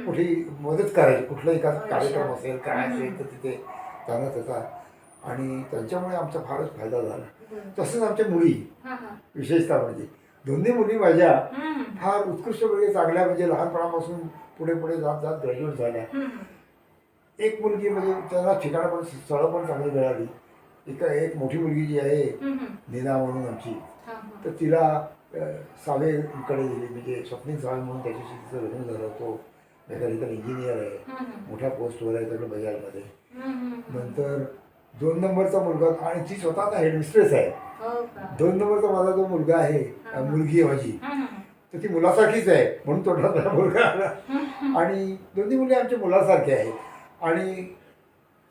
कुठे मदत करायची. कुठलाही एखादा कार्यक्रम असेल काय असेल तर तिथे त्यांना त्याचा. आणि त्यांच्यामुळे आमचा फारच फायदा झाला. तसंच आमच्या मुली, विशेषतः म्हणजे दोन्ही मुली माझ्या फार उत्कृष्ट वेगळे चांगल्या, म्हणजे लहानपणापासून पुढे पुढे जात जात ग्रॅज्युएट झाल्या. एक मुलगी म्हणजे त्यांना ठिकाणं पण स्थळं पण चांगली मिळाली. एक मोठी मुलगी जी आहे नीना म्हणून आमची, तर तिला सावेकडे दिली. म्हणजे स्वप्नील सावे म्हणून त्याच्याशी तिचं लग्न झालं. तो मेकॅनिकल इंजिनियर आहे, मोठ्या पोस्टवर आहे सगळं बजाजमध्ये. नंतर 2 नंबरचा मुलगा, आणि ती स्वतः आता हेडमिस्ट्रेस आहे. 2 नंबरचा माझा जो मुलगा आहे, मुलगी आहे माझी, तर ती मुलासारखीच आहे म्हणून तोडला मुलगा आला. आणि दोन्ही मुली आमच्या मुलासारख्या आहेत. आणि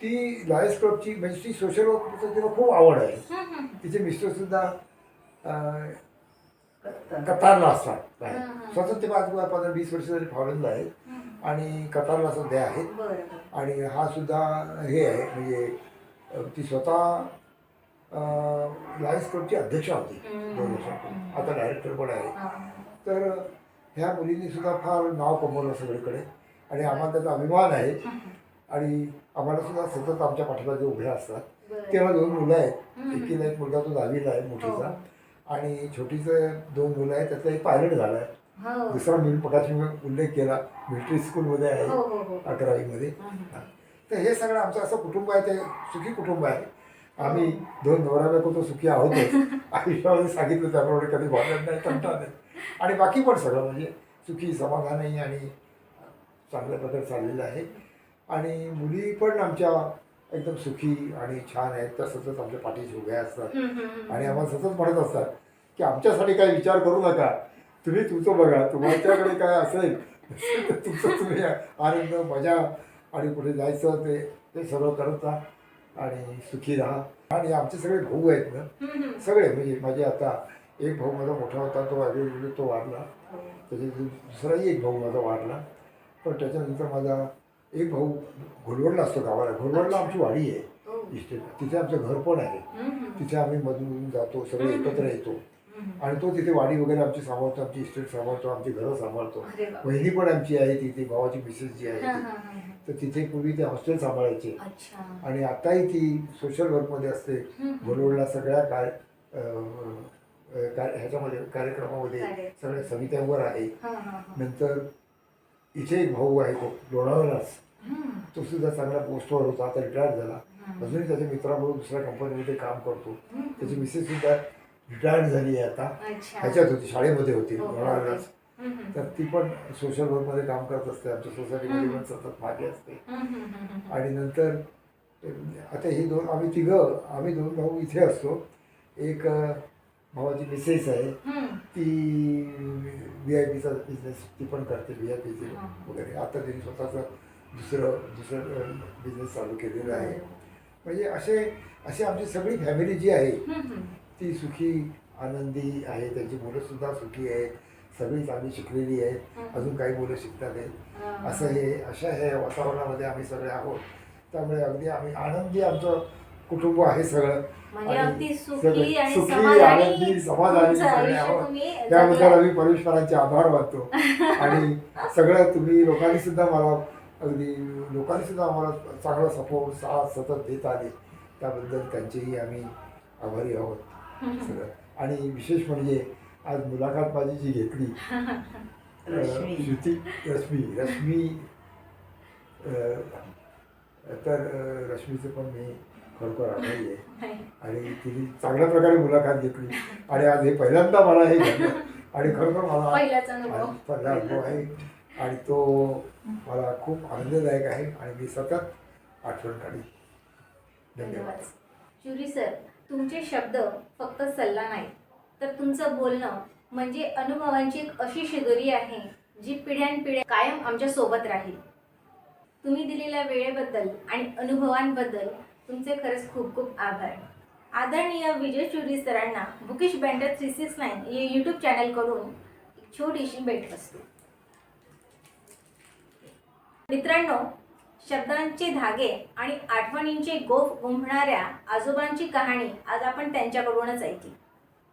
ती लायन्स क्लबची, म्हणजे ती सोशल वर्कचं तिला खूप आवड आहे. तिचे मिस्टर सुद्धा कतारला असतात. स्वतः ते 15-20 वर्ष तरी फॉरेनला आहेत आणि कतारला सध्या आहेत. आणि हा सुद्धा हे आहे, म्हणजे ती स्वतः लायन्स क्लबची अध्यक्षा होती 2 वर्षापूर्वी, आता डायरेक्टर पण आहे. तर ह्या मुलींनी सुद्धा फार नाव कमवलं सगळीकडे आणि आम्हाला त्याचा अभिमान आहे. आणि आम्हाला सुद्धा सतत आमच्या पाठीमागे उभ्या असतात. त्याला 2 मुलं आहेत, एकीला एक मुलगा तो 10वीला आहे मोठीचा, आणि छोटीचं 2 मुलं आहेत, त्यातला एक पायलट झाला आहे. दुसरा पटाची उल्लेख केला, मिलिटरी स्कूलमध्ये आहे 11वीमध्ये. तर हे सगळं आमचं असं कुटुंब आहे, ते सुखी कुटुंब आहे. आम्ही 2 नवरा बायको तो सुखी आहोतच. आयुष्यामध्ये सांगितलं त्याप्रमाणे कधी भांडण नाही, तंटा नाही, आणि बाकी पण सगळं म्हणजे सुखी समाधानी आणि चांगल्या प्रकारे चाललेलं आहे. आणि मुली पण आमच्या एकदम सुखी आणि छान आहेत, त्या सतत आमच्या पाठीशी उभ्या असतात आणि आम्हाला सतत म्हणत असतात की आमच्यासाठी काही विचार करू नका, तुम्ही तुमचं बघा, तुमच्याकडे काय असेल तर तुमचं तुम्ही आनंद मजा आणि कुठे जायचं ते सगळं करत राहा आणि सुखी राहा. आणि आमचे सगळे भाऊ आहेत ना, सगळे म्हणजे माझे आता एक भाऊ माझा मोठा होता, तो वारला. त्याच्या दुसराही एक भाऊ माझा वारला. पण त्याच्यानंतर माझा एक भाऊ घोलवडला असतो गावाला. घोलवडला आमची वाडी आहे इस्टेट, तिथे आमचं घर पण आहे. तिथे आम्ही मधून जातो, सगळे एकत्र येतो आणि तो तिथे वाडी वगैरे आमची सांभाळतो, आमची इस्टेट सांभाळतो, आमची घरं सांभाळतो. वहिनी पण आमची आहे तिथे, भावाची मिसेस जी आहे तर तिथे पूर्वी ते हॉस्टेल सांभाळायचे आणि आताही ती सोशल वर्कमध्ये असते. घोलवडला सगळ्या ह्याच्यामध्ये कार्यक्रमामध्ये सगळ्या समित्यांवर आहे. नंतर इथे एक भाऊ आहे, तो लोणावळ्यालाच, तो सुद्धा चांगल्या पोस्टवर होता, आता रिटायर्ड झाला. अजूनही त्याच्या मित्राबरोबर दुसऱ्या कंपनीमध्ये काम करतो. त्याची मिसेस सुद्धा रिटायर्ड झाली आहे आता, ह्याच्यात होती, शाळेमध्ये होती लोणावळ्यालाच. तर ती पण सोशल वर्कमध्ये काम करत असते, आमच्या सोसायटीमध्ये पण सतत मागे असते. आणि नंतर आता ही आम्ही 2 भाऊ इथे असतो. एक भावाची मिसेस आहे, ती VIP चा बिझनेस ती पण करते, VIP वगैरे. आता तिने स्वतःचं दुसरं बिझनेस चालू केलेलं आहे. म्हणजे अशी आमची सगळी फॅमिली जी आहे ती सुखी आनंदी आहे. त्यांची मुलंसुद्धा सुखी आहेत, सगळी चांगली शिकलेली आहेत, अजून काही मुलं शिकतात आहेत. अशा हे वातावरणामध्ये आम्ही सगळे आहोत. त्यामुळे अगदी आम्ही आनंदी आमचं कुटुंब आहे सगळं, अगदी सुखी आनंदी समाधानी सगळे आहोत. त्याबद्दल आम्ही परमेश्वरांचे आभार मानतो. आणि सगळं तुम्ही लोकांनी सुद्धा आम्हाला चांगला सपोर्ट साथ सतत देत आले, त्याबद्दल त्यांचेही आम्ही आभारी आहोत सगळं. आणि विशेष म्हणजे आज मुलाखत माझी जी घेतली रश्मी, तर रश्मीचं पण मी खरोखर आभारी आहे. आणि तिने चांगल्या प्रकारे मुलाखत घेतली आणि आज हे पहिल्यांदा मला हे घडलं आणि खरोखर मला पहिला अनुभव आहे आणि तो मला खूप आनंददायक आहे आणि मी सतत आठवण काढी. धन्यवाद. चुरी सर, तुमचे शब्द फक्त सल्ला नाही, तर तुमचं बोलणं म्हणजे अनुभवांची एक अशी शिदोरी आहे जी पिढ्यानपिढ्या कायम आमच्या सोबत राहील. तुम्ही दिलेल्या वेळेबद्दल आणि अनुभवांबद्दल तुमचे खरंच खूप खूप आभार. आदरणीय विजय चुरी सरांना बुकिश बँडर 369 या यूट्यूब चॅनलकडून एक छोटीशी भेटवस्तू. मित्रांनो, शब्दांचे धागे आणि आठवणींचे गोफ गुंफणाऱ्या आजोबांची कहाणी आज आपण त्यांच्याकडूनच ऐकली.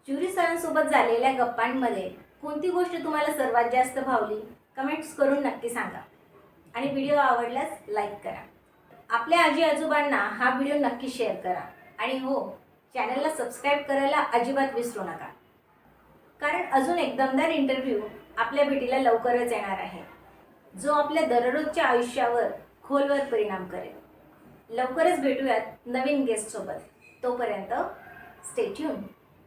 चुरी सरांसोबत झालेल्या गप्पांमध्ये कोणती गोष्ट तुम्हाला सर्वात जास्त भावली कमेंट्स करून नक्की सांगा आणि व्हिडिओ आवडल्यास लाईक करा. आपल्या आजी आजोबांना हा व्हिडिओ नक्की शेअर करा आणि हो, चॅनलला सबस्क्राईब करायला अजिबात विसरू नका, कारण अजून एक दमदार इंटरव्ह्यू आपल्या भेटीला लवकरच येणार आहे, जो आपल्या दररोजच्या आयुष्यावर खोलवर परिणाम करेल. लवकरच भेटूयात नवीन गेस्ट सोबत. तोपर्यंत स्टे ट्यून.